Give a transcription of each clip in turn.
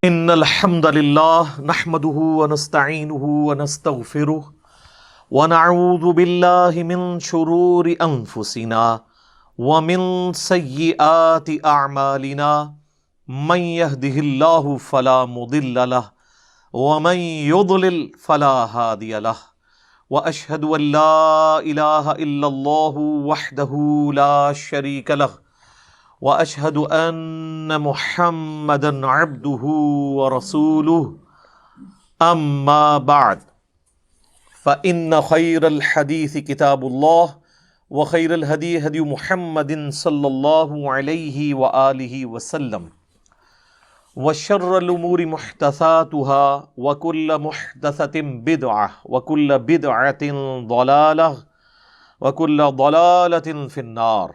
ان الحمد لله نحمده ونستعينه ونستغفره ونعوذ بالله من شرور انفسنا ومن سيئات اعمالنا من يهده الله فلا مضل له ومن يضلل فلا هادي له واشهد ان لا اله الا الله وحده لا شريك له واشهد ان محمدا عبده ورسوله اما بعد فان خير الحديث كتاب الله وخير الهدي هدي محمد صلى الله عليه واله وسلم وشر الامور محدثاتها وكل محدثة بدعة وكل بدعة ضلالة وكل ضلالة في النار.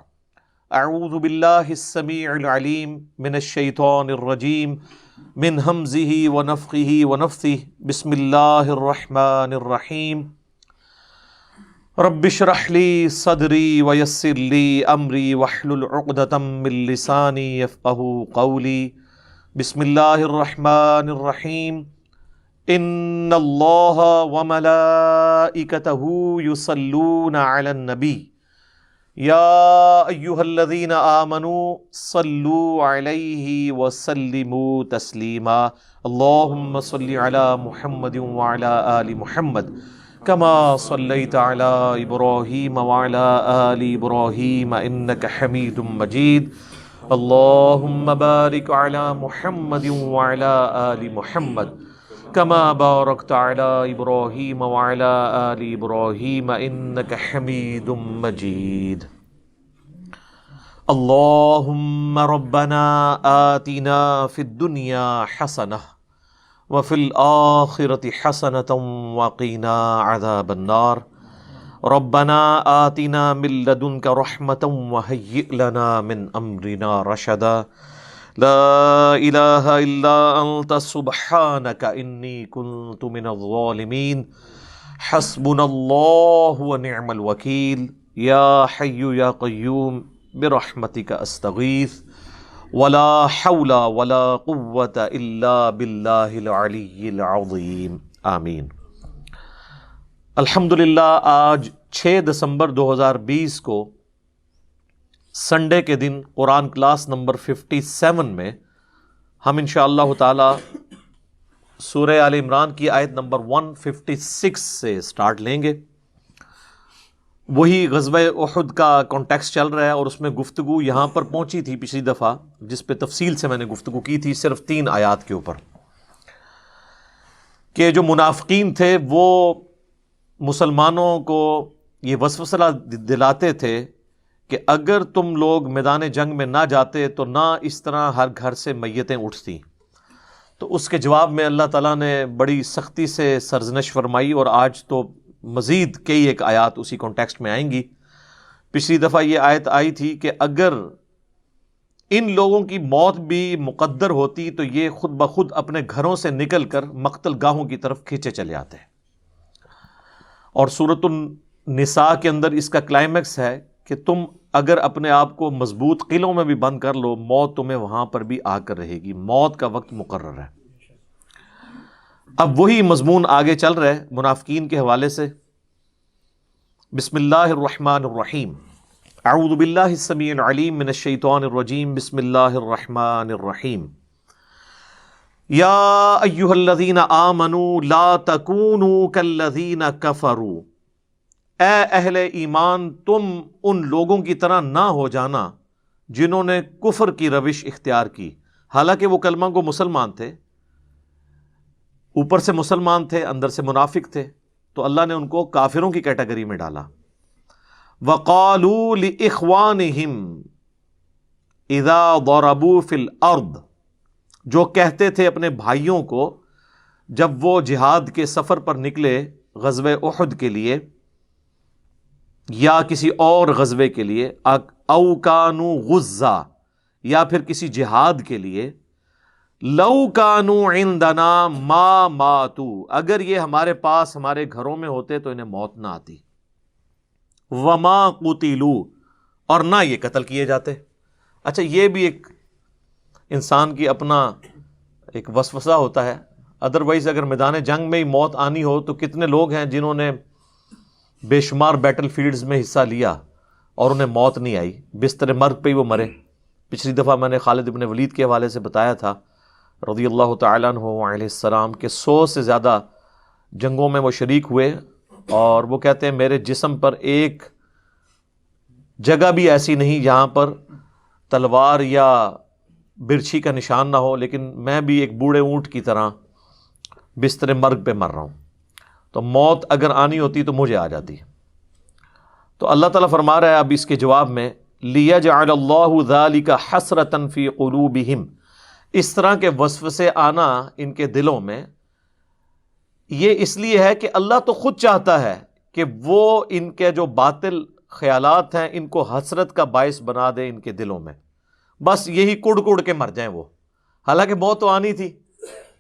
اعوذ باللہ السمیع العلیم من الشیطان الرجیم من ہمزہ ونفخہ ونفثہ بسم اللہ الرحمن الرحیم رب اشرح لی صدری ویسر لی امری واحلل عقدۃ من لسانی یفقہوا قولی. بسم اللہ الرحمن الرحیم ان اللہ وملائکتہ یصلون علی النبی یا ایہا الذین آمنوا صلوا علیہ وسلموا تسلیما. اللہم صل علی محمد وعلی آل محمد کما صلیت علی ابراہیم وعلی آل ابراہیم انک حمید مجید. اللہم بارک علی محمد وعلی آل محمد کما بارکت علی ابراہیم وعلی آل ابراہیم انک حمید مجید. اللہم ربنا آتنا فی الدنیا حسنہ وفی الآخرۃ حسنۃ وقنا عذاب النار. ربنا آتنا من لدنک رحمۃ وہیئ لنا من امرنا رشدا. لا الہ الا انت سبحانک انی کنت من الظالمین. حسبنا اللہ ونعم الوکیل. یا حی یا قیوم برحمتک استغیث ولا حول ولا قوة الا باللہ العلی العظیم. آمین. الحمدللہ آج 6 دسمبر 2020 کو سنڈے کے دن قرآن کلاس نمبر 57 میں ہم انشاءاللہ تعالی سورہ آل عمران کی آیت نمبر 156 سے سٹارٹ لیں گے. وہی غزوہ احد کا کانٹیکسٹ چل رہا ہے اور اس میں گفتگو یہاں پر پہنچی تھی پچھلی دفعہ جس پہ تفصیل سے میں نے گفتگو کی تھی صرف 3 آیات کے اوپر، کہ جو منافقین تھے وہ مسلمانوں کو یہ وسوسہ دلاتے تھے کہ اگر تم لوگ میدان جنگ میں نہ جاتے تو نہ اس طرح ہر گھر سے میتیں اٹھتی. تو اس کے جواب میں اللہ تعالیٰ نے بڑی سختی سے سرزنش فرمائی، اور آج تو مزید کئی ایک آیات اسی کانٹیکسٹ میں آئیں گی. پچھلی دفعہ یہ آیت آئی تھی کہ اگر ان لوگوں کی موت بھی مقدر ہوتی تو یہ خود بخود اپنے گھروں سے نکل کر مقتل گاہوں کی طرف کھینچے چلے آتے. اور سورۃ النساء کے اندر اس کا کلائمیکس ہے کہ تم اگر اپنے آپ کو مضبوط قلعوں میں بھی بند کر لو، موت تمہیں وہاں پر بھی آ کر رہے گی. موت کا وقت مقرر ہے. اب وہی مضمون آگے چل رہا ہے منافقین کے حوالے سے. بسم اللہ الرحمن الرحیم. اعوذ باللہ السمیع العلیم من الشیطان الرجیم. بسم اللہ الرحمن الرحیم. یا ایہا الذین آمنوا لا تکونوا کالذین کفروا. اے اہل ایمان تم ان لوگوں کی طرح نہ ہو جانا جنہوں نے کفر کی روش اختیار کی. حالانکہ وہ کلمہ کو مسلمان تھے، اوپر سے مسلمان تھے، اندر سے منافق تھے، تو اللہ نے ان کو کافروں کی کیٹیگری میں ڈالا. وَقَالُوا لِإِخْوَانِهِمْ إِذَا ضَرَبُوا فِي الْأَرْضِ. جو کہتے تھے اپنے بھائیوں کو جب وہ جہاد کے سفر پر نکلے غزوہ احد کے لیے یا کسی اور غزوے کے لیے، او کانوا غزا، یا پھر کسی جہاد کے لیے، لو کانوا عندنا ما ماتوا، اگر یہ ہمارے پاس ہمارے گھروں میں ہوتے تو انہیں موت نہ آتی. وما قتلوا، اور نہ یہ قتل کیے جاتے. اچھا، یہ بھی ایک انسان کی اپنا ایک وسوسہ ہوتا ہے. ادروائز اگر میدان جنگ میں ہی موت آنی ہو تو کتنے لوگ ہیں جنہوں نے بے شمار بیٹل فیلڈز میں حصہ لیا اور انہیں موت نہیں آئی, بستر مرگ پہ ہی وہ مرے. پچھلی دفعہ میں نے خالد بن ولید کے حوالے سے بتایا تھا رضی اللہ تعالیٰ عنہ علیہ السلام کہ 100 سے زیادہ جنگوں میں وہ شریک ہوئے, اور وہ کہتے ہیں میرے جسم پر ایک جگہ بھی ایسی نہیں جہاں پر تلوار یا برچھی کا نشان نہ ہو, لیکن میں بھی ایک بوڑھے اونٹ کی طرح بستر مرگ پہ مر رہا ہوں. تو موت اگر آنی ہوتی تو مجھے آ جاتی. تو اللہ تعالیٰ فرما رہا ہے اب اس کے جواب میں لِيَجْعَلَ اللَّهُ ذَلِكَ حَسْرَةً فِي قُلُوبِهِمْ, اس طرح کے وسوسے آنا ان کے دلوں میں یہ اس لیے ہے کہ اللہ تو خود چاہتا ہے کہ وہ ان کے جو باطل خیالات ہیں ان کو حسرت کا باعث بنا دے ان کے دلوں میں, بس یہی کڑ کڑ کے مر جائیں وہ. حالانکہ موت تو آنی تھی,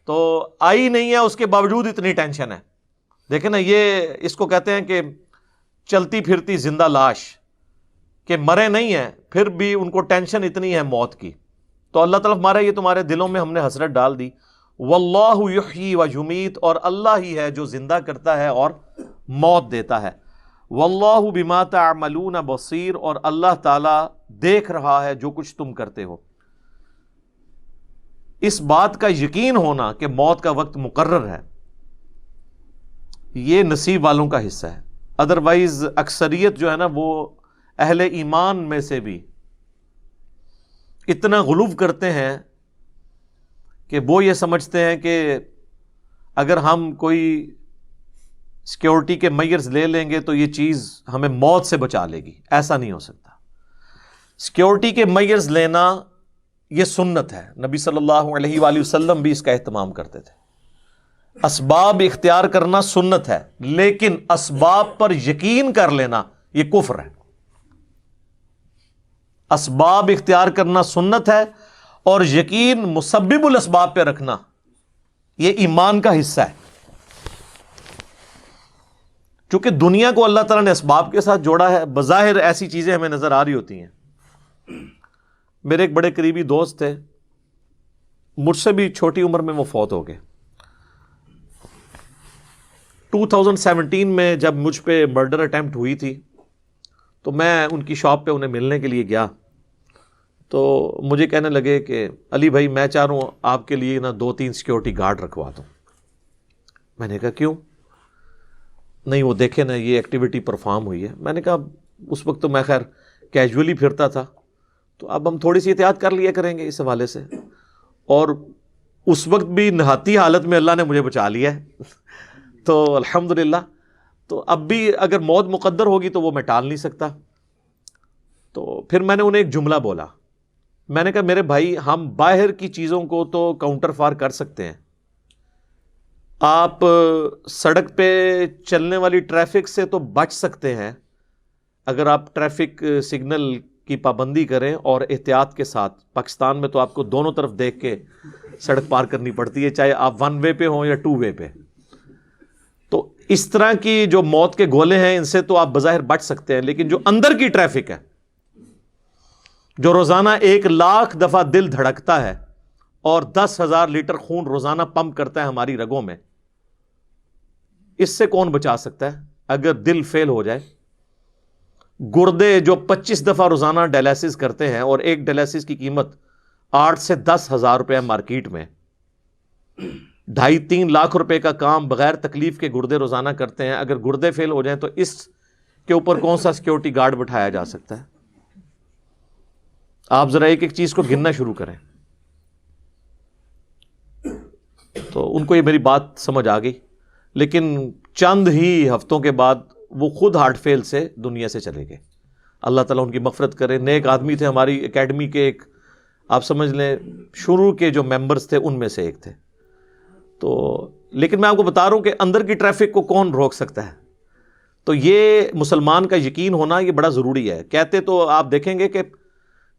تو آئی نہیں ہے, اس کے باوجود اتنی ٹینشن ہے. دیکھیں نا, یہ اس کو کہتے ہیں کہ چلتی پھرتی زندہ لاش, کہ مرے نہیں ہیں پھر بھی ان کو ٹینشن اتنی ہے موت کی. تو اللہ تعالیٰ ہمارا یہ تمہارے دلوں میں ہم نے حسرت ڈال دی. واللہ یحیی و یمیت, اور اللہ ہی ہے جو زندہ کرتا ہے اور موت دیتا ہے. واللہ بما تعملون بصیر, اور اللہ تعالیٰ دیکھ رہا ہے جو کچھ تم کرتے ہو. اس بات کا یقین ہونا کہ موت کا وقت مقرر ہے یہ نصیب والوں کا حصہ ہے. ادروائز اکثریت جو ہے نا وہ اہل ایمان میں سے بھی اتنا غلو کرتے ہیں کہ وہ یہ سمجھتے ہیں کہ اگر ہم کوئی سیکیورٹی کے میئرز لے لیں گے تو یہ چیز ہمیں موت سے بچا لے گی. ایسا نہیں ہو سکتا. سیکیورٹی کے میئرز لینا یہ سنت ہے, نبی صلی اللہ علیہ وآلہ وسلم بھی اس کا اہتمام کرتے تھے. اسباب اختیار کرنا سنت ہے, لیکن اسباب پر یقین کر لینا یہ کفر ہے. اسباب اختیار کرنا سنت ہے, اور یقین مسبب الاسباب پہ رکھنا یہ ایمان کا حصہ ہے. چونکہ دنیا کو اللہ تعالیٰ نے اسباب کے ساتھ جوڑا ہے, بظاہر ایسی چیزیں ہمیں نظر آ رہی ہوتی ہیں. میرے ایک بڑے قریبی دوست تھے, مجھ سے بھی چھوٹی عمر میں وہ فوت ہو گئے. 2017 میں جب مجھ پہ مرڈر اٹیمپٹ ہوئی تھی تو میں ان کی شاپ پہ انہیں ملنے کے لیے گیا, تو مجھے کہنے لگے کہ علی بھائی میں چاہ رہا ہوں آپ کے لیے نا 2-3 سیکیورٹی گارڈ رکھوا دوں. میں نے کہا کیوں؟ نہیں وہ دیکھیں نا یہ ایکٹیویٹی پرفارم ہوئی ہے. میں نے کہا اس وقت تو میں خیر کیجولی پھرتا تھا, تو اب ہم تھوڑی سی احتیاط کر لیا کریں گے اس حوالے سے. اور اس وقت بھی نہاتی حالت میں اللہ نے مجھے بچا لیا ہے تو الحمدللہ. تو اب بھی اگر موت مقدر ہوگی تو وہ میں ٹال نہیں سکتا. تو پھر میں نے انہیں ایک جملہ بولا, میں نے کہا میرے بھائی ہم باہر کی چیزوں کو تو کاؤنٹر فار کر سکتے ہیں, آپ سڑک پہ چلنے والی ٹریفک سے تو بچ سکتے ہیں اگر آپ ٹریفک سگنل کی پابندی کریں اور احتیاط کے ساتھ. پاکستان میں تو آپ کو دونوں طرف دیکھ کے سڑک پار کرنی پڑتی ہے, چاہے آپ 1 وے پہ ہوں یا 2 وے پہ. تو اس طرح کی جو موت کے گولے ہیں ان سے تو آپ بظاہر بچ سکتے ہیں, لیکن جو اندر کی ٹریفک ہے, جو روزانہ 1,00,000 دفعہ دل دھڑکتا ہے اور 10,000 لیٹر خون روزانہ پمپ کرتا ہے ہماری رگوں میں, اس سے کون بچا سکتا ہے اگر دل فیل ہو جائے؟ گردے جو 25 دفعہ روزانہ ڈائلیسس کرتے ہیں, اور ایک ڈائلیسس کی قیمت 8 سے 10 ہزار روپے مارکیٹ میں, 2.5-3 لاکھ روپے کا کام بغیر تکلیف کے گردے روزانہ کرتے ہیں. اگر گردے فیل ہو جائیں تو اس کے اوپر کون سا سیکیورٹی گارڈ بٹھایا جا سکتا ہے؟ آپ ذرا ایک ایک چیز کو گننا شروع کریں. تو ان کو یہ میری بات سمجھ آ گئی, لیکن چند ہی ہفتوں کے بعد وہ خود ہارٹ فیل سے دنیا سے چلے گئے. اللہ تعالیٰ ان کی مغفرت کرے. نیک آدمی تھے, ہماری اکیڈمی کے ایک آپ سمجھ لیں شروع کے جو ممبرز تھے ان میں سے ایک تھے. تو لیکن میں آپ کو بتا رہا ہوں کہ اندر کی ٹریفک کو کون روک سکتا ہے؟ تو یہ مسلمان کا یقین ہونا یہ بڑا ضروری ہے. کہتے تو آپ دیکھیں گے کہ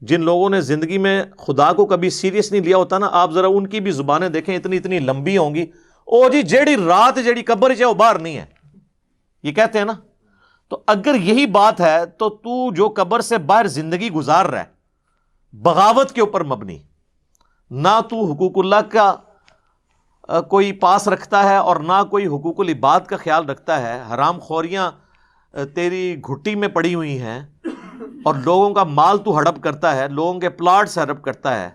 جن لوگوں نے زندگی میں خدا کو کبھی سیریس نہیں لیا ہوتا نا, آپ ذرا ان کی بھی زبانیں دیکھیں, اتنی اتنی لمبی ہوں گی. او جی جیڑی رات جیڑی قبر ہے وہ باہر نہیں ہے, یہ کہتے ہیں نا. تو اگر یہی بات ہے تو جو قبر سے باہر زندگی گزار رہا ہے بغاوت کے اوپر مبنی, نہ تو حقوق اللہ کا کوئی پاس رکھتا ہے اور نہ کوئی حقوق العباد کا خیال رکھتا ہے، حرام خوریاں تیری گھٹی میں پڑی ہوئی ہیں اور لوگوں کا مال تو ہڑپ کرتا ہے، لوگوں کے پلاٹس ہڑپ کرتا ہے،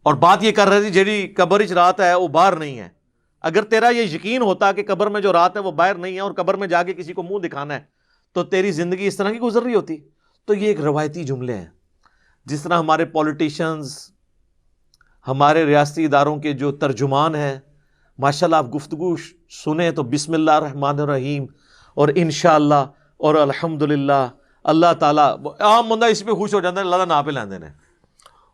اور بات یہ کر رہے تھے جیڑی قبر وچ رات ہے وہ باہر نہیں ہے. اگر تیرا یہ یقین ہوتا کہ قبر میں جو رات ہے وہ باہر نہیں ہے اور قبر میں جا کے کسی کو منہ دکھانا ہے تو تیری زندگی اس طرح کی گزر رہی ہوتی. تو یہ ایک روایتی جملے ہیں. جس طرح ہمارے پولیٹیشنز، ہمارے ریاستی اداروں کے جو ترجمان ہیں، ماشاءاللہ آپ گفتگو سنیں تو بسم اللہ الرحمن الرحیم اور انشاءاللہ اور الحمدللہ اللہ تعالیٰ، عام بندہ اس پہ خوش ہو جاتا ہے، اللہ دا نام پہ لیندے نے،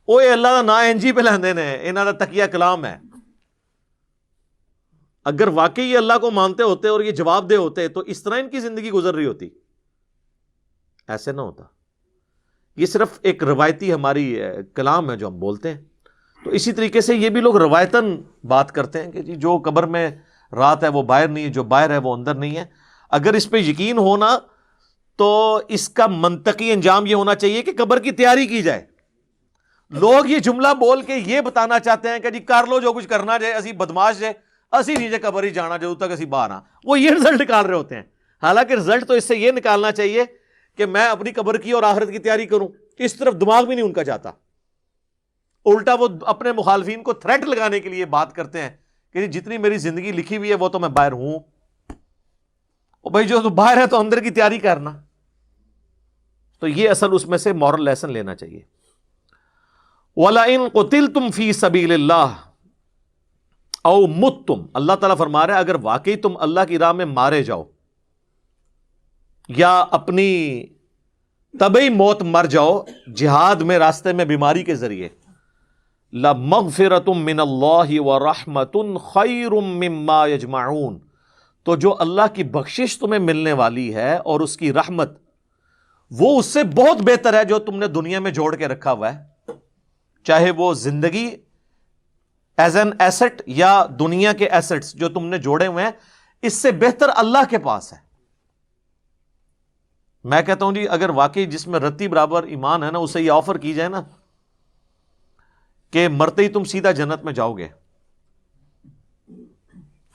وہ اللہ دا نام انجی پہ لیندے نے، انہاں دا تقیہ کلام ہے. اگر واقعی یہ اللہ کو مانتے ہوتے اور یہ جواب دے ہوتے تو اس طرح ان کی زندگی گزر رہی ہوتی؟ ایسے نہ ہوتا. یہ صرف ایک روایتی ہماری کلام ہے جو ہم بولتے ہیں. تو اسی طریقے سے یہ بھی لوگ روایتاً بات کرتے ہیں کہ جی جو قبر میں رات ہے وہ باہر نہیں ہے، جو باہر ہے وہ اندر نہیں ہے. اگر اس پہ یقین ہونا تو اس کا منطقی انجام یہ ہونا چاہیے کہ قبر کی تیاری کی جائے. لوگ یہ جملہ بول کے یہ بتانا چاہتے ہیں کہ جی کر لو جو کچھ کرنا جائے، اسی بدماش جائے، اسی نیچے قبر ہی جانا جدوں تک اسی باہر آ. وہ یہ رزلٹ نکال رہے ہوتے ہیں. حالانکہ رزلٹ تو اس سے یہ نکالنا چاہیے کہ میں اپنی قبر کی اور آخرت کی تیاری کروں. اس طرف دماغ بھی نہیں ان کا جاتا. الٹا وہ اپنے مخالفین کو تھریٹ لگانے کے لیے بات کرتے ہیں کہ جتنی میری زندگی لکھی ہوئی ہے وہ تو میں باہر ہوں. اور بھائی جو تو باہر ہے تو اندر کی تیاری کرنا. تو یہ اصل اس میں سے مورل لیسن لینا چاہیے. وَلَئِن قُتِلْتُمْ فِي سَبِيلِ اللَّهِ او مُتْتُمْ، اللہ تعالیٰ فرما رہے ہیں اگر واقعی تم اللہ کی راہ میں مارے جاؤ یا اپنی طبعی موت مر جاؤ جہاد میں، راستے میں، بیماری کے ذریعے، لَمَغْفِرَةٌ مِّنَ اللَّهِ وَرَحْمَةٌ خَيْرٌ مِّمَّا يَجْمَعُونَ، تو جو اللہ کی بخشش تمہیں ملنے والی ہے اور اس کی رحمت، وہ اس سے بہت بہتر ہے جو تم نے دنیا میں جوڑ کے رکھا ہوا ہے، چاہے وہ زندگی ایز این ایسٹ یا دنیا کے ایسٹس جو تم نے جوڑے ہوئے ہیں، اس سے بہتر اللہ کے پاس ہے. میں کہتا ہوں جی اگر واقعی جس میں رتی برابر ایمان ہے نا، اسے یہ آفر کی جائے نا کہ مرتے ہی تم سیدھا جنت میں جاؤ گے،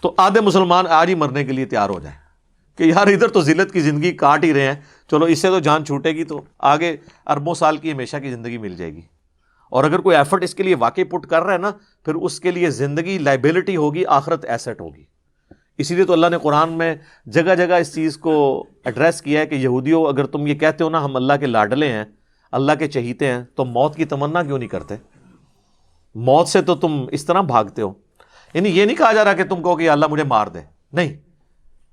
تو آدھے مسلمان آج ہی مرنے کے لیے تیار ہو جائیں کہ یار ادھر تو ذلت کی زندگی کاٹ ہی رہے ہیں، چلو اس سے تو جان چھوٹے گی تو آگے اربوں سال کی ہمیشہ کی زندگی مل جائے گی. اور اگر کوئی ایفرٹ اس کے لیے واقعی پٹ کر رہا ہے نا، پھر اس کے لیے زندگی لائبلٹی ہوگی، آخرت ایسٹ ہوگی. اسی لیے تو اللہ نے قرآن میں جگہ جگہ اس چیز کو ایڈریس کیا ہے کہ یہودیوں اگر تم یہ کہتے ہو نا ہم اللہ کے لاڈلے ہیں، اللہ کے چہیتے ہیں، تو موت کی تمنا کیوں نہیں کرتے؟ موت سے تو تم اس طرح بھاگتے ہو. یعنی یہ نہیں کہا جا رہا کہ تم کہو کہ اللہ مجھے مار دے، نہیں.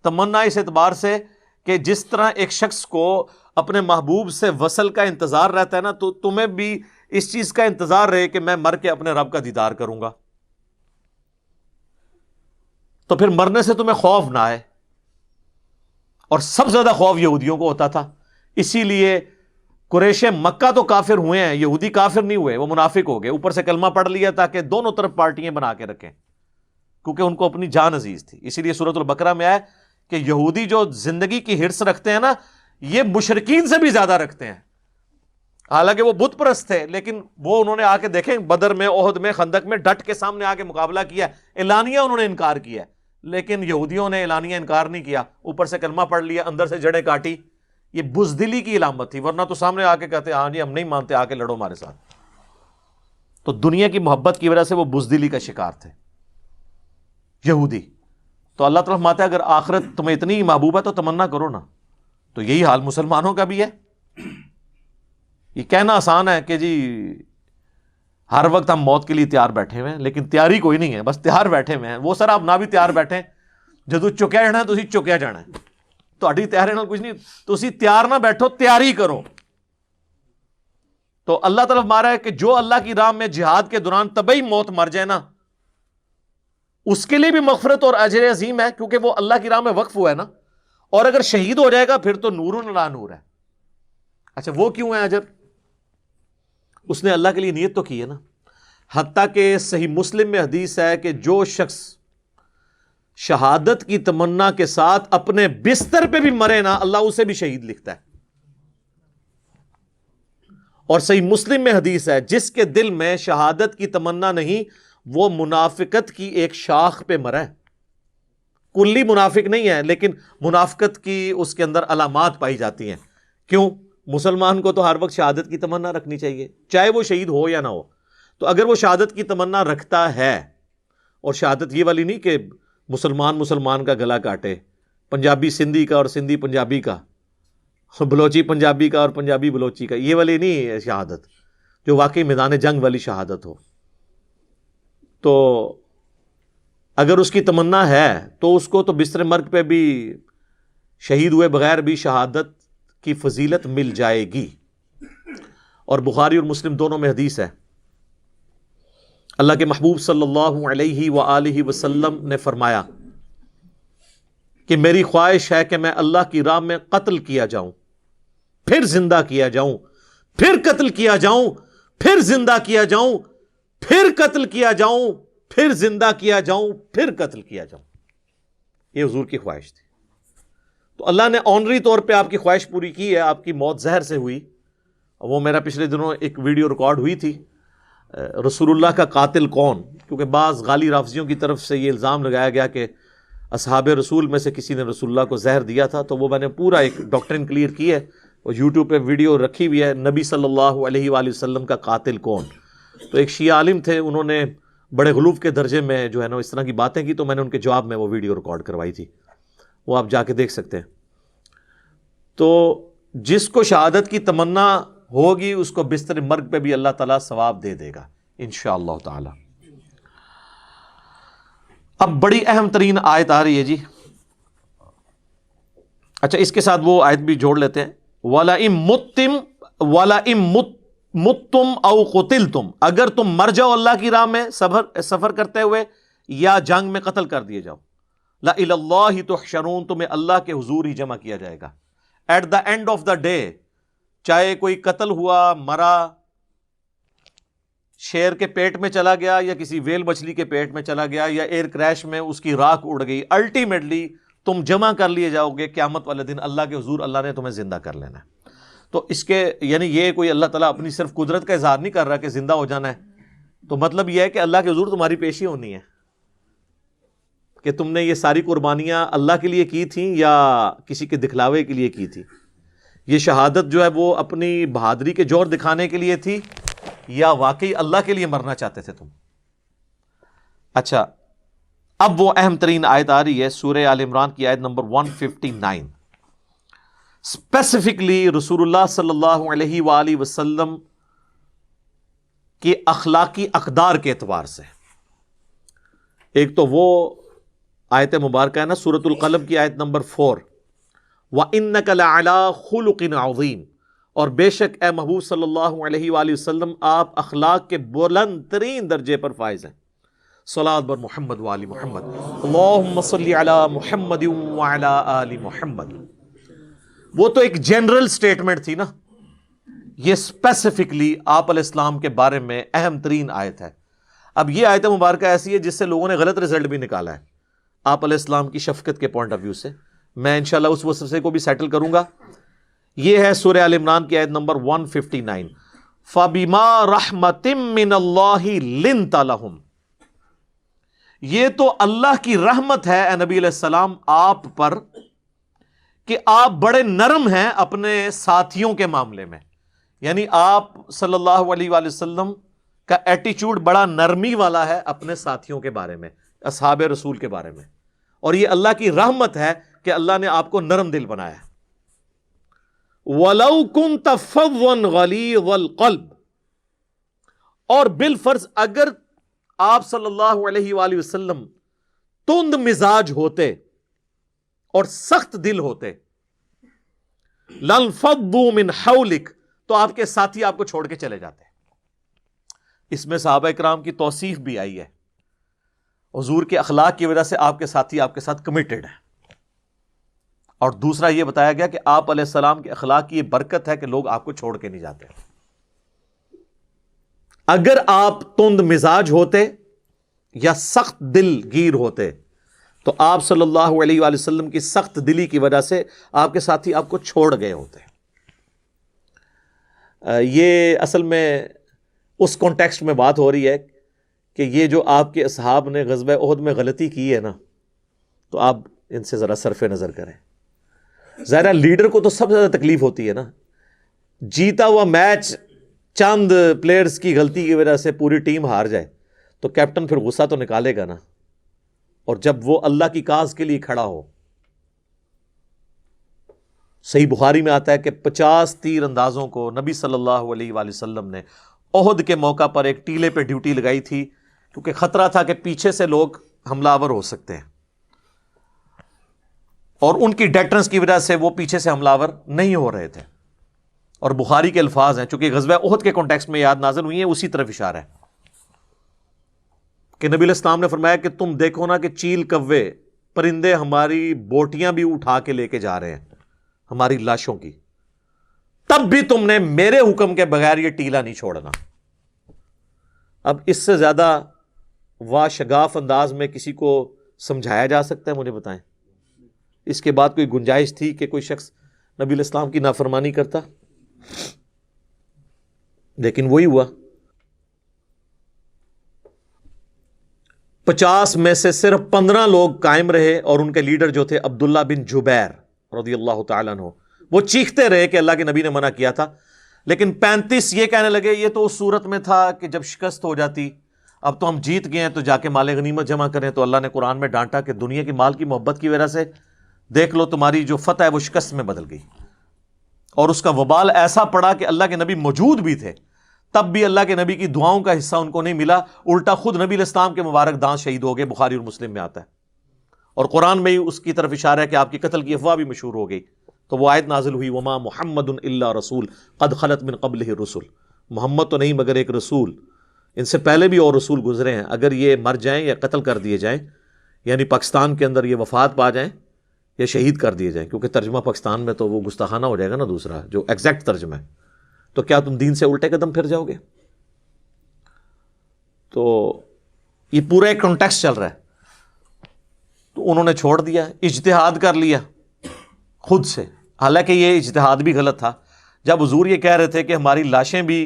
تمنا اس اعتبار سے کہ جس طرح ایک شخص کو اپنے محبوب سے وصل کا انتظار رہتا ہے نا، تو تمہیں بھی اس چیز کا انتظار رہے کہ میں مر کے اپنے رب کا دیدار کروں گا. تو پھر مرنے سے تمہیں خوف نہ آئے. اور سب سے زیادہ خوف یہودیوں کو ہوتا تھا. اسی لیے قریش مکہ تو کافر ہوئے ہیں، یہودی کافر نہیں ہوئے، وہ منافق ہو گئے. اوپر سے کلمہ پڑھ لیا تاکہ دونوں طرف پارٹیاں بنا کے رکھیں، کیونکہ ان کو اپنی جان عزیز تھی. اسی لیے سورۃ البقرہ میں آیا کہ یہودی جو زندگی کی ہرس رکھتے ہیں نا، یہ مشرکین سے بھی زیادہ رکھتے ہیں. حالانکہ وہ بت پرست تھے، لیکن وہ انہوں نے آ کے دیکھیں بدر میں، احد میں، خندق میں ڈٹ کے سامنے آ کے مقابلہ کیا. اعلانیہ انہوں نے انکار کیا، لیکن یہودیوں نے اعلانیہ انکار نہیں کیا، اوپر سے کلمہ پڑھ لیا، اندر سے جڑیں کاٹی. یہ بزدلی کی علامت تھی، ورنہ تو سامنے آ کے کہتے ہاں جی ہم نہیں مانتے، آ کے لڑو ہمارے ساتھ. تو دنیا کی محبت کی وجہ سے وہ بزدلی کا شکار تھے یہودی. تو اللہ تعالیٰ فرماتا ہے اگر آخرت تمہیں اتنی محبوب ہے تو تمنا کرو نا. تو یہی حال مسلمانوں کا بھی ہے. یہ کہنا آسان ہے کہ جی ہر وقت ہم موت کے لیے تیار بیٹھے ہوئے ہیں، لیکن تیاری کوئی نہیں ہے، بس تیار بیٹھے ہوئے ہیں. وہ سر آپ نہ بھی تیار بیٹھیں، جدو چکیا جانا ہے تو اسی چکیا جانا ہے. تہاڈی تیاری نال کچھ نہیں، تسی تیار نہ بیٹھو، تیاری کرو. تو اللہ تعالیٰ فرما رہا ہے کہ جو اللہ کی راہ میں جہاد کے دوران طبعی موت مر جائے نا، اس کے لیے بھی مغفرت اور اجر عظیم ہے، کیونکہ وہ اللہ کی راہ میں وقف ہوا ہے نا. اور اگر شہید ہو جائے گا پھر تو نور علی نور ہے. اچھا وہ کیوں ہے اجر؟ اس نے اللہ کے لیے نیت تو کی ہے نا. حتیٰ کہ صحیح مسلم میں حدیث ہے کہ جو شخص شہادت کی تمنا کے ساتھ اپنے بستر پہ بھی مرے نا، اللہ اسے بھی شہید لکھتا ہے. اور صحیح مسلم میں حدیث ہے جس کے دل میں شہادت کی تمنا نہیں وہ منافقت کی ایک شاخ پہ مرا ہے، کلی منافق نہیں ہے لیکن منافقت کی اس کے اندر علامات پائی جاتی ہیں. کیوں؟ مسلمان کو تو ہر وقت شہادت کی تمنا رکھنی چاہیے چاہے وہ شہید ہو یا نہ ہو. تو اگر وہ شہادت کی تمنا رکھتا ہے، اور شہادت یہ والی نہیں کہ مسلمان کا گلا کاٹے، پنجابی سندھی کا اور سندھی پنجابی کا، بلوچی پنجابی کا اور پنجابی بلوچی کا، یہ والی نہیں ہے شہادت جو واقعی میدان جنگ والی شہادت ہو. تو اگر اس کی تمنا ہے تو اس کو تو بستر مرگ پہ بھی شہید ہوئے بغیر بھی شہادت کی فضیلت مل جائے گی. اور بخاری اور مسلم دونوں میں حدیث ہے، اللہ کے محبوب صلی اللہ علیہ وآلہ وسلم نے فرمایا کہ میری خواہش ہے کہ میں اللہ کی راہ میں قتل کیا جاؤں، پھر زندہ کیا جاؤں، پھر قتل کیا جاؤں، پھر زندہ کیا جاؤں، پھر قتل کیا جاؤں، پھر زندہ کیا جاؤں، پھر قتل کیا جاؤں. یہ حضور کی خواہش تھی. تو اللہ نے آنری طور پہ آپ کی خواہش پوری کی ہے. آپ کی موت زہر سے ہوئی. وہ میرا پچھلے دنوں ایک ویڈیو ریکارڈ ہوئی تھی، رسول اللہ کا قاتل کون، کیونکہ بعض غالی رافضیوں کی طرف سے یہ الزام لگایا گیا کہ اصحاب رسول میں سے کسی نے رسول اللہ کو زہر دیا تھا. تو وہ میں نے پورا ایک ڈاکٹرن کلیئر کی ہے، اور یوٹیوب پہ ویڈیو رکھی ہوئی ہے، نبی صلی اللہ علیہ وآلہ وسلم کا قاتل کون. تو ایک شیعہ عالم تھے، انہوں نے بڑے غلوف کے درجے میں جو ہے نا اس طرح کی باتیں کی، تو میں نے ان کے جواب میں وہ ویڈیو ریکارڈ کروائی تھی، وہ آپ جا کے دیکھ سکتے ہیں. تو جس کو شہادت کی تمنا ہوگی اس کو بستر مرگ پہ بھی اللہ تعالیٰ ثواب دے دے گا انشاءاللہ تعالی. اب بڑی اہم ترین آیت آ رہی ہے جی. اچھا اس کے ساتھ وہ آیت بھی جوڑ لیتے ہیں، وَلَئِن مُتُّمْ أَوْ قُتِلْتُمْ، اگر تم مر جاؤ اللہ کی راہ میں سفر کرتے ہوئے یا جنگ میں قتل کر دیے جاؤ، لَإِلَى اللَّهِ تُحْشَرُونَ، تمہیں اللہ کے حضور ہی جمع کیا جائے گا. At the end of the day, چاہے کوئی قتل ہوا، مرا، شیر کے پیٹ میں چلا گیا یا کسی ویل مچھلی کے پیٹ میں چلا گیا یا ایئر کریش میں اس کی راکھ اڑ گئی، الٹیمیٹلی تم جمع کر لیے جاؤ گے قیامت والے دن اللہ کے حضور. اللہ نے تمہیں زندہ کر لینا ہے. تو اس کے یعنی یہ کوئی اللہ تعالیٰ اپنی صرف قدرت کا اظہار نہیں کر رہا کہ زندہ ہو جانا ہے، تو مطلب یہ ہے کہ اللہ کے حضور تمہاری پیشی ہونی ہے کہ تم نے یہ ساری قربانیاں اللہ کے لیے کی تھیں یا کسی کے دکھلاوے کے لیے کی تھی. یہ شہادت جو ہے وہ اپنی بہادری کے جوہر دکھانے کے لیے تھی یا واقعی اللہ کے لیے مرنا چاہتے تھے تم. اچھا اب وہ اہم ترین آیت آ رہی ہے، سورہ آل عمران کی آیت نمبر 159. اسپیسیفکلی رسول اللہ صلی اللہ علیہ وآلہ وسلم کے اخلاقی اقدار کے اعتبار سے. ایک تو وہ آیت مبارکہ ہے نا سورۃ القلم کی آیت نمبر 4، وَإِنَّكَ لَعَلَىٰ خُلُقٍ عَظِيمٍ، اور بے شک اے محبوب صلی اللہ علیہ وآلہ وسلم آپ اخلاق کے بلند ترین درجے پر فائز ہیں. صلاۃ بر محمد وآل محمد، اللہم صلی علی محمد وعلی آل محمد. وہ تو ایک جنرل سٹیٹمنٹ تھی نا، یہ اسپیسیفکلی آپ علیہ السلام کے بارے میں اہم ترین آیت ہے. اب یہ آیت مبارکہ ایسی ہے جس سے لوگوں نے غلط رزلٹ بھی نکالا ہے آپ علیہ السلام کی شفقت کے پوائنٹ آف ویو سے. میں انشاءاللہ اس وسوسے کو بھی سیٹل کروں گا. یہ ہے سورہ آل عمران کی آیت نمبر 159، فَبِمَا رَحْمَةٍ مِّنَ اللَّهِ لِنْتَ لَهُمْ. یہ تو اللہ کی رحمت ہے اے نبی علیہ السلام آپ پر کہ آپ بڑے نرم ہیں اپنے ساتھیوں کے معاملے میں. یعنی آپ صلی اللہ علیہ وآلہ وسلم کا ایٹیچیوڈ بڑا نرمی والا ہے اپنے ساتھیوں کے بارے میں، اصحاب رسول کے بارے میں، اور یہ اللہ کی رحمت ہے کہ اللہ نے آپ کو نرم دل بنایا. وَلَوْ كُنْتَ فَظًّا غَلِيظَ الْقَلْبِ، اور بالفرض اگر آپ صلی اللہ علیہ وآلہ وسلم تند مزاج ہوتے اور سخت دل ہوتے، لَانفَضُّوا مِنْ حَوْلِكَ، تو آپ کے ساتھی آپ کو چھوڑ کے چلے جاتے. اس میں صحابہ کرام کی توصیف بھی آئی ہے، حضور کے اخلاق کی وجہ سے آپ کے ساتھی آپ کے ساتھ کمیٹڈ ہیں. اور دوسرا یہ بتایا گیا کہ آپ علیہ السلام کے اخلاق کی یہ برکت ہے کہ لوگ آپ کو چھوڑ کے نہیں جاتے. اگر آپ تند مزاج ہوتے یا سخت دل گیر ہوتے تو آپ صلی اللہ علیہ وآلہ وسلم کی سخت دلی کی وجہ سے آپ کے ساتھی آپ کو چھوڑ گئے ہوتے. یہ اصل میں اس کانٹیکسٹ میں بات ہو رہی ہے کہ یہ جو آپ کے اصحاب نے غزوہ احد میں غلطی کی ہے نا، تو آپ ان سے ذرا صرف نظر کریں. ظاہر لیڈر کو تو سب سے زیادہ تکلیف ہوتی ہے نا، جیتا ہوا میچ چند پلیئرز کی غلطی کی وجہ سے پوری ٹیم ہار جائے تو کیپٹن پھر غصہ تو نکالے گا نا. اور جب وہ اللہ کی کاز کے لیے کھڑا ہو. صحیح بخاری میں آتا ہے کہ 50 تیر اندازوں کو نبی صلی اللہ علیہ وآلہ وسلم نے احد کے موقع پر ایک ٹیلے پہ ڈیوٹی لگائی تھی، کیونکہ خطرہ تھا کہ پیچھے سے لوگ حملہ آور ہو سکتے ہیں، اور ان کی ڈیٹرنس کی وجہ سے وہ پیچھے سے حملہ آور نہیں ہو رہے تھے. اور بخاری کے الفاظ ہیں، چونکہ غزوہ احد کے کانٹیکسٹ میں یاد نازل ہوئی ہیں، اسی طرف اشارہ ہے کہ نبی علیہ السلام نے فرمایا کہ تم دیکھو نا کہ چیل کوے پرندے ہماری بوٹیاں بھی اٹھا کے لے کے جا رہے ہیں، ہماری لاشوں کی، تب بھی تم نے میرے حکم کے بغیر یہ ٹیلا نہیں چھوڑنا. اب اس سے زیادہ واشگاف انداز میں کسی کو سمجھایا جا سکتا ہے؟ مجھے بتائیں. اس کے بعد کوئی گنجائش تھی کہ کوئی شخص نبی علیہ السلام کی نافرمانی کرتا؟ لیکن وہی ہوا. 50 میں سے صرف 15 لوگ قائم رہے، اور ان کے لیڈر جو تھے عبداللہ بن جبیر رضی اللہ تعالیٰ عنہ، وہ چیختے رہے کہ اللہ کے نبی نے منع کیا تھا. لیکن 35 یہ کہنے لگے یہ تو اس صورت میں تھا کہ جب شکست ہو جاتی، اب تو ہم جیت گئے ہیں تو جا کے مال غنیمت جمع کریں. تو اللہ نے قرآن میں ڈانٹا کہ دنیا کی مال کی محبت کی وجہ سے دیکھ لو تمہاری جو فتح ہے وہ شکست میں بدل گئی. اور اس کا وبال ایسا پڑا کہ اللہ کے نبی موجود بھی تھے، تب بھی اللہ کے نبی کی دعاؤں کا حصہ ان کو نہیں ملا، الٹا خود نبی علیہ السلام کے مبارک دانت شہید ہو گئے. بخاری اور مسلم میں آتا ہے، اور قرآن میں ہی اس کی طرف اشارہ ہے کہ آپ کی قتل کی افواہ بھی مشہور ہو گئی. تو وہ آیت نازل ہوئی وما محمد الا رسول قد خلت من قبلہ الرسل، محمد تو نہیں مگر ایک رسول، ان سے پہلے بھی اور رسول گزرے ہیں، اگر یہ مر جائیں یا قتل کر دیے جائیں، یعنی پاکستان کے اندر یہ وفات پا جائیں یا شہید کر دیے جائیں، کیونکہ ترجمہ پاکستان میں تو وہ گستاخانہ ہو جائے گا نا دوسرا جو ایگزیکٹ ترجمہ ہے، تو کیا تم دین سے الٹے قدم پھر جاؤ گے؟ تو یہ پورا ایک کانٹیکسٹ چل رہا ہے. تو انہوں نے چھوڑ دیا، اجتہاد کر لیا خود سے. حالانکہ یہ اجتہاد بھی غلط تھا. جب حضور یہ کہہ رہے تھے کہ ہماری لاشیں بھی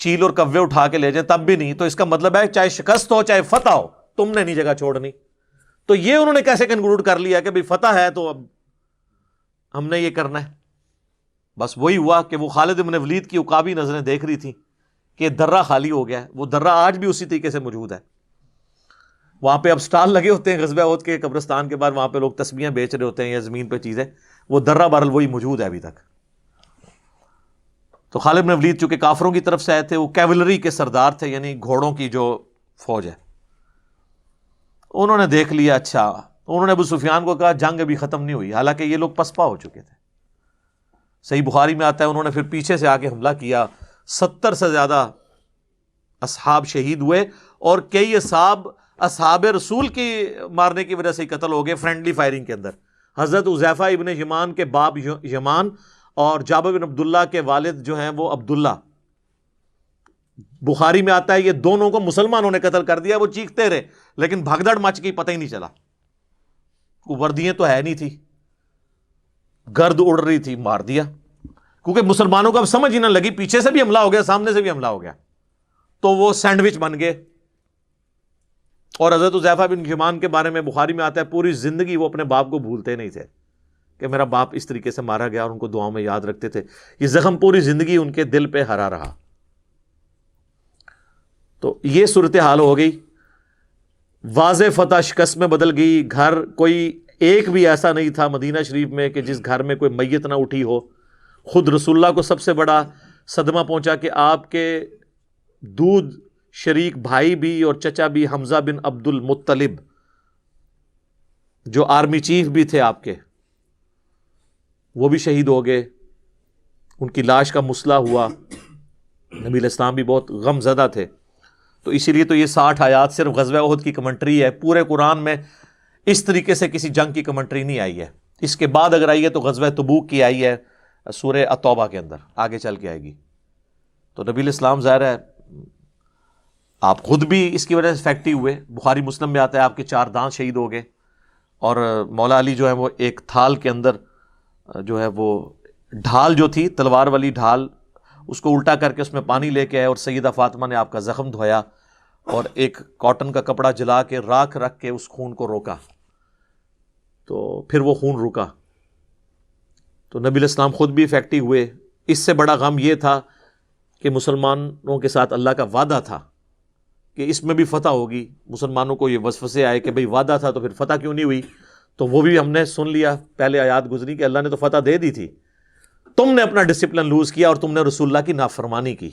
چیل اور کوے اٹھا کے لے جائیں تب بھی نہیں، تو اس کا مطلب ہے چاہے شکست ہو چاہے فتح ہو تم نے نہیں جگہ چھوڑنی. تو یہ انہوں نے کیسے کنکلوڈ کر لیا کہ بھئی فتح ہے تو اب ہم نے یہ کرنا ہے؟ بس وہی ہوا کہ وہ خالد بن ولید کی عقابی نظریں دیکھ رہی تھیں کہ درہ خالی ہو گیا ہے. وہ درہ آج بھی اسی طریقے سے موجود ہے. وہاں پہ اب سٹال لگے ہوتے ہیں غزوہ احد کے قبرستان کے بعد، وہاں پہ لوگ تسبیحیں بیچ رہے ہوتے ہیں یا زمین پہ چیزیں، وہ درہ بہرحال وہی موجود ہے ابھی تک. تو خالد بن ولید چونکہ کافروں کی طرف سے آئے تھے، وہ کیولری کے سردار تھے، یعنی گھوڑوں کی جو فوج ہے. انہوں نے دیکھ لیا، اچھا، انہوں نے ابو سفیان کو کہا جنگ ابھی ختم نہیں ہوئی، حالانکہ یہ لوگ پسپا ہو چکے تھے. صحیح بخاری میں آتا ہے انہوں نے پھر پیچھے سے آ کے حملہ کیا، 70 سے زیادہ اصحاب شہید ہوئے، اور کئی اصحاب رسول کی مارنے کی وجہ سے ہی قتل ہو گئے فرینڈلی فائرنگ کے اندر. حضرت حذیفہ ابن یمان کے باپ یمان اور جابر بن عبداللہ کے والد جو ہیں وہ عبداللہ، بخاری میں آتا ہے یہ دونوں کو مسلمانوں نے قتل کر دیا. وہ چیختے رہے لیکن بھگدڑ مچ گئی، پتہ ہی نہیں چلا. وردیاں تو ہے نہیں تھی، گرد اڑ رہی تھی، مار دیا. کیونکہ مسلمانوں کو اب سمجھ ہی نہ لگی، پیچھے سے بھی حملہ ہو گیا سامنے سے بھی حملہ ہو گیا، تو وہ سینڈوچ بن گئے. اور حضرت حذیفہ بن یمان کے بارے میں بخاری میں آتا ہے پوری زندگی وہ اپنے باپ کو بھولتے نہیں تھے کہ میرا باپ اس طریقے سے مارا گیا، اور ان کو دعاؤں میں یاد رکھتے تھے. یہ زخم پوری زندگی ان کے دل پہ ہرا رہا. تو یہ صورتحال ہو گئی. واضح فتح شکست میں بدل گئی. گھر کوئی ایک بھی ایسا نہیں تھا مدینہ شریف میں کہ جس گھر میں کوئی میت نہ اٹھی ہو. خود رسول اللہ کو سب سے بڑا صدمہ پہنچا کہ آپ کے دودھ شریک بھائی بھی اور چچا بھی حمزہ بن عبد المطلب جو آرمی چیف بھی تھے آپ کے، وہ بھی شہید ہو گئے. ان کی لاش کا مسئلہ ہوا. نبی علیہ السلام بھی بہت غم زدہ تھے. تو اسی لیے تو یہ 60 آیات صرف غزوہ احد کی کمنٹری ہے. پورے قرآن میں اس طریقے سے کسی جنگ کی کمنٹری نہیں آئی ہے. اس کے بعد اگر آئی ہے تو غزوہ تبوک کی آئی ہے سورہ التوبہ کے اندر، آگے چل کے آئے گی. تو نبی علیہ السلام ظاہر ہے آپ خود بھی اس کی وجہ سے افیکٹ ہوئے. بخاری مسلم میں آتا ہے آپ کے 4 دانت شہید ہو گئے، اور مولا علی جو ہے وہ ایک تھال کے اندر جو ہے وہ ڈھال جو تھی تلوار والی ڈھال، اس کو الٹا کر کے اس میں پانی لے کے آئے، اور سیدہ فاطمہ نے آپ کا زخم دھویا اور ایک کاٹن کا کپڑا جلا کے راکھ رکھ کے اس خون کو روکا، تو پھر وہ خون رکا، تو نبی علیہ السلام خود بھی افیکٹو ہوئے۔ اس سے بڑا غم یہ تھا کہ مسلمانوں کے ساتھ اللہ کا وعدہ تھا کہ اس میں بھی فتح ہوگی۔ مسلمانوں کو یہ وسوسے آئے کہ بھئی وعدہ تھا تو پھر فتح کیوں نہیں ہوئی؟ تو وہ بھی ہم نے سن لیا، پہلے آیات گزری کہ اللہ نے تو فتح دے دی تھی، تم نے اپنا ڈسپلن لوز کیا اور تم نے رسول اللہ کی نافرمانی کی۔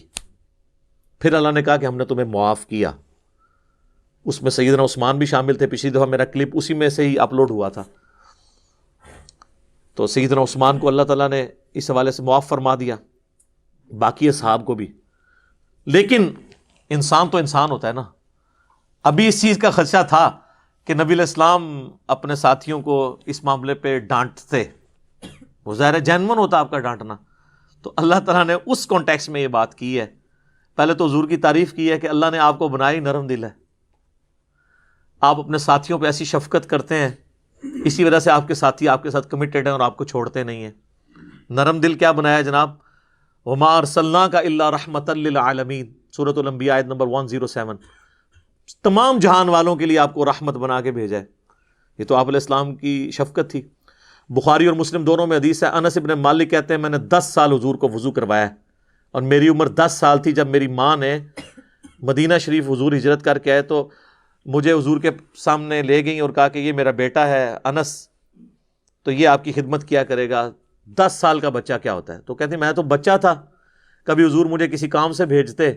پھر اللہ نے کہا کہ ہم نے تمہیں معاف کیا۔ اس میں سیدنا عثمان بھی شامل تھے، پچھلی دفعہ میرا کلپ اسی میں سے ہی اپلوڈ ہوا تھا۔ تو سیدنا عثمان کو اللہ تعالیٰ نے اس حوالے سے معاف فرما دیا، باقی اصحاب کو بھی۔ لیکن انسان تو انسان ہوتا ہے نا، ابھی اس چیز کا خدشہ تھا کہ نبی علیہ السلام اپنے ساتھیوں کو اس معاملے پہ ڈانٹتے، وہ ظاہر ہے جینون ہوتا آپ کا ڈانٹنا، تو اللہ تعالیٰ نے اس کانٹیکسٹ میں یہ بات کی ہے۔ پہلے تو حضور کی تعریف کی ہے کہ اللہ نے آپ کو بنائی نرم دل ہے، آپ اپنے ساتھیوں پہ ایسی شفقت کرتے ہیں، اسی وجہ سے آپ کے ساتھی آپ کے ساتھ کمیٹڈ ہیں اور آپ کو چھوڑتے نہیں ہیں۔ نرم دل کیا بنایا جناب؟ وَمَا أَرْسَلْنَاكَ إِلَّا رَحْمَةً لِّلْعَالَمِينَ، سورۃ الانبیاء آیت نمبر 107۔ تمام جہان والوں کے لیے آپ کو رحمت بنا کے بھیجا ہے۔ یہ تو آپ علیہ السلام کی شفقت تھی۔ بخاری اور مسلم دونوں میں حدیث ہے، انس ابن مالک کہتے ہیں میں نے 10 سال حضور کو وضو کروایا ہے، اور میری عمر 10 سال تھی جب میری ماں نے مدینہ شریف حضور ہجرت کر کے آئے تو مجھے حضور کے سامنے لے گئیں اور کہا کہ یہ میرا بیٹا ہے انس، تو یہ آپ کی خدمت کیا کرے گا۔ 10 سال کا بچہ کیا ہوتا ہے؟ تو کہتے ہیں میں تو بچہ تھا، کبھی حضور مجھے کسی کام سے بھیجتے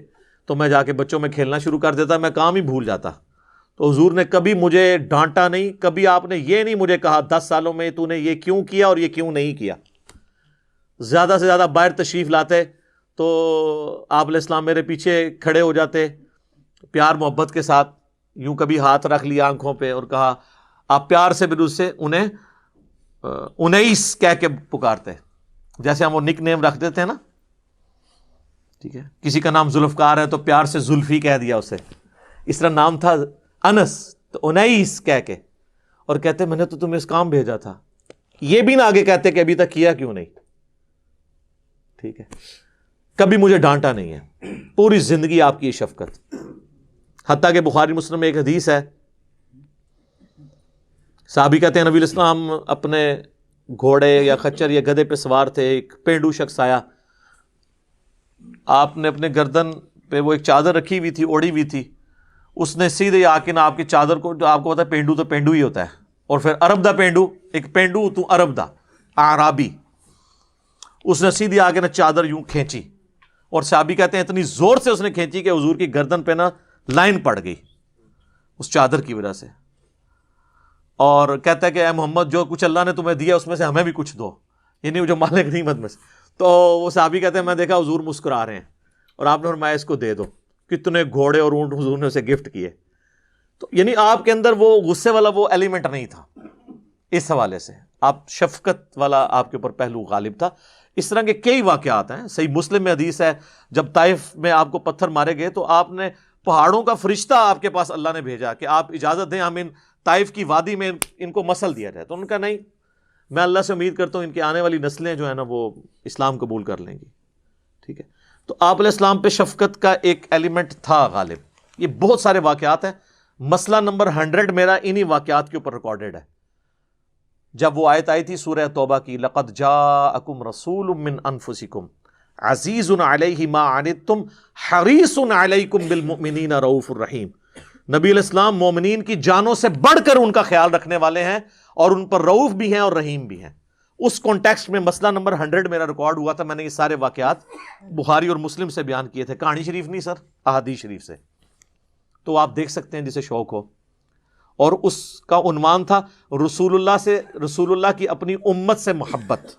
تو میں جا کے بچوں میں کھیلنا شروع کر دیتا، میں کام ہی بھول جاتا۔ تو حضور نے کبھی مجھے ڈانٹا نہیں، کبھی آپ نے یہ نہیں مجھے کہا 10 سالوں میں تو نے یہ کیوں کیا اور یہ کیوں نہیں کیا۔ زیادہ سے زیادہ باہر تشریف لاتے تو آپ علیہ السلام میرے پیچھے کھڑے ہو جاتے پیار محبت کے ساتھ، یوں کبھی ہاتھ رکھ لیا آنکھوں پہ اور کہا، آپ پیار سے بھی اس سے انہیں انیس کہہ کے پکارتے، جیسے ہم وہ نک نیم رکھ دیتے ہیں نا، ٹھیک ہے، کسی کا نام ذوالفقار ہے تو پیار سے زلفی کہہ دیا اسے، اس طرح نام تھا انس تو انیس کہہ کے، اور کہتے میں نے تو تمہیں اس کام بھیجا تھا، یہ بھی نہ آگے کہتے کہ ابھی تک کیا کیوں نہیں، ٹھیک ہے، کبھی مجھے ڈانٹا نہیں ہے، پوری زندگی آپ کی شفقت۔ حتیٰ کہ بخاری مسلم میں ایک حدیث ہے، صحابی کہتے ہیں نبی علیہ السلام اپنے گھوڑے یا خچر یا گدھے پہ سوار تھے، ایک پینڈو شخص آیا، آپ نے اپنے گردن پہ وہ ایک چادر رکھی ہوئی تھی، اوڑھی ہوئی تھی، اس نے سیدھے آ کے نا آپ کی چادر کو، جو آپ کو پتا ہے پینڈو تو پینڈو ہی ہوتا ہے، اور پھر عرب دا پینڈو، ایک پینڈو تو عرب دا اعرابی، اس نے سیدھی آ کے نا چادر یوں کھینچی، اور صحابی کہتے ہیں اتنی زور سے اس نے کھینچی کہ حضور کی گردن پہ نا لائن پڑ گئی اس چادر کی وجہ سے، اور کہتا ہے کہ اے محمد جو کچھ اللہ نے تمہیں دیا اس میں سے ہمیں بھی کچھدو، یعنی وہ جو مالک غنیمت میں سے۔ تو وہ صحابی کہتے ہیں میں دیکھا حضور مسکرا رہے ہیں اور آپ نے فرمایا اس کو دے دو، کتنے گھوڑے اور اونٹ حضور نے اسے گفٹ کیے۔ تو یعنی آپ کے اندر وہ غصے والا وہ ایلیمنٹ نہیں تھا، اس حوالے سے آپ شفقت والا آپ کے اوپر پہلو غالب تھا۔ اس طرح کے کئی واقعات ہیں، صحیح مسلم میں حدیث ہے جب طائف میں آپ کو پتھر مارے گئے تو آپ نے پہاڑوں کا فرشتہ آپ کے پاس اللہ نے بھیجا کہ آپ اجازت دیں ہم ان طائف کی وادی میں ان کو مسل دیا جائے، تو ان کا نہیں، میں اللہ سے امید کرتا ہوں ان کی آنے والی نسلیں جو ہیں نا وہ اسلام قبول کر لیں گی، ٹھیک ہے۔ تو آپ علیہ السلام پہ شفقت کا ایک ایلیمنٹ تھا غالب۔ یہ بہت سارے واقعات ہیں، مسئلہ نمبر 100 میرا انہی واقعات کے اوپر ریکارڈڈ ہے۔ جب وہ آیت آئی تھی سورہ توبہ کی، لَقَدْ جَاءَكُمْ رَسُولٌ مِّنْ أَنفُسِكُمْ عَزِيزٌ عَلَيْهِ مَا عَنِتُّمْ حَرِيصٌ عَلَيْكُمْ بِالْمُؤْمِنِينَ رَءُوفٌ رَحِيمٌ۔ نبی علیہ السلام مومنین کی جانوں سے بڑھ کر ان کا خیال رکھنے والے ہیں اور ان پر رؤوف بھی ہیں اور رحیم بھی ہیں۔ اس کانٹیکسٹ میں مسئلہ نمبر 100 میرا ریکارڈ ہوا تھا، میں نے یہ سارے واقعات بخاری اور مسلم سے بیان کیے تھے، کہانی شریف نہیں سر، احادیث شریف سے، تو آپ دیکھ سکتے ہیں جسے شوق ہو۔ اور اس کا عنوان تھا رسول اللہ کی اپنی امت سے محبت۔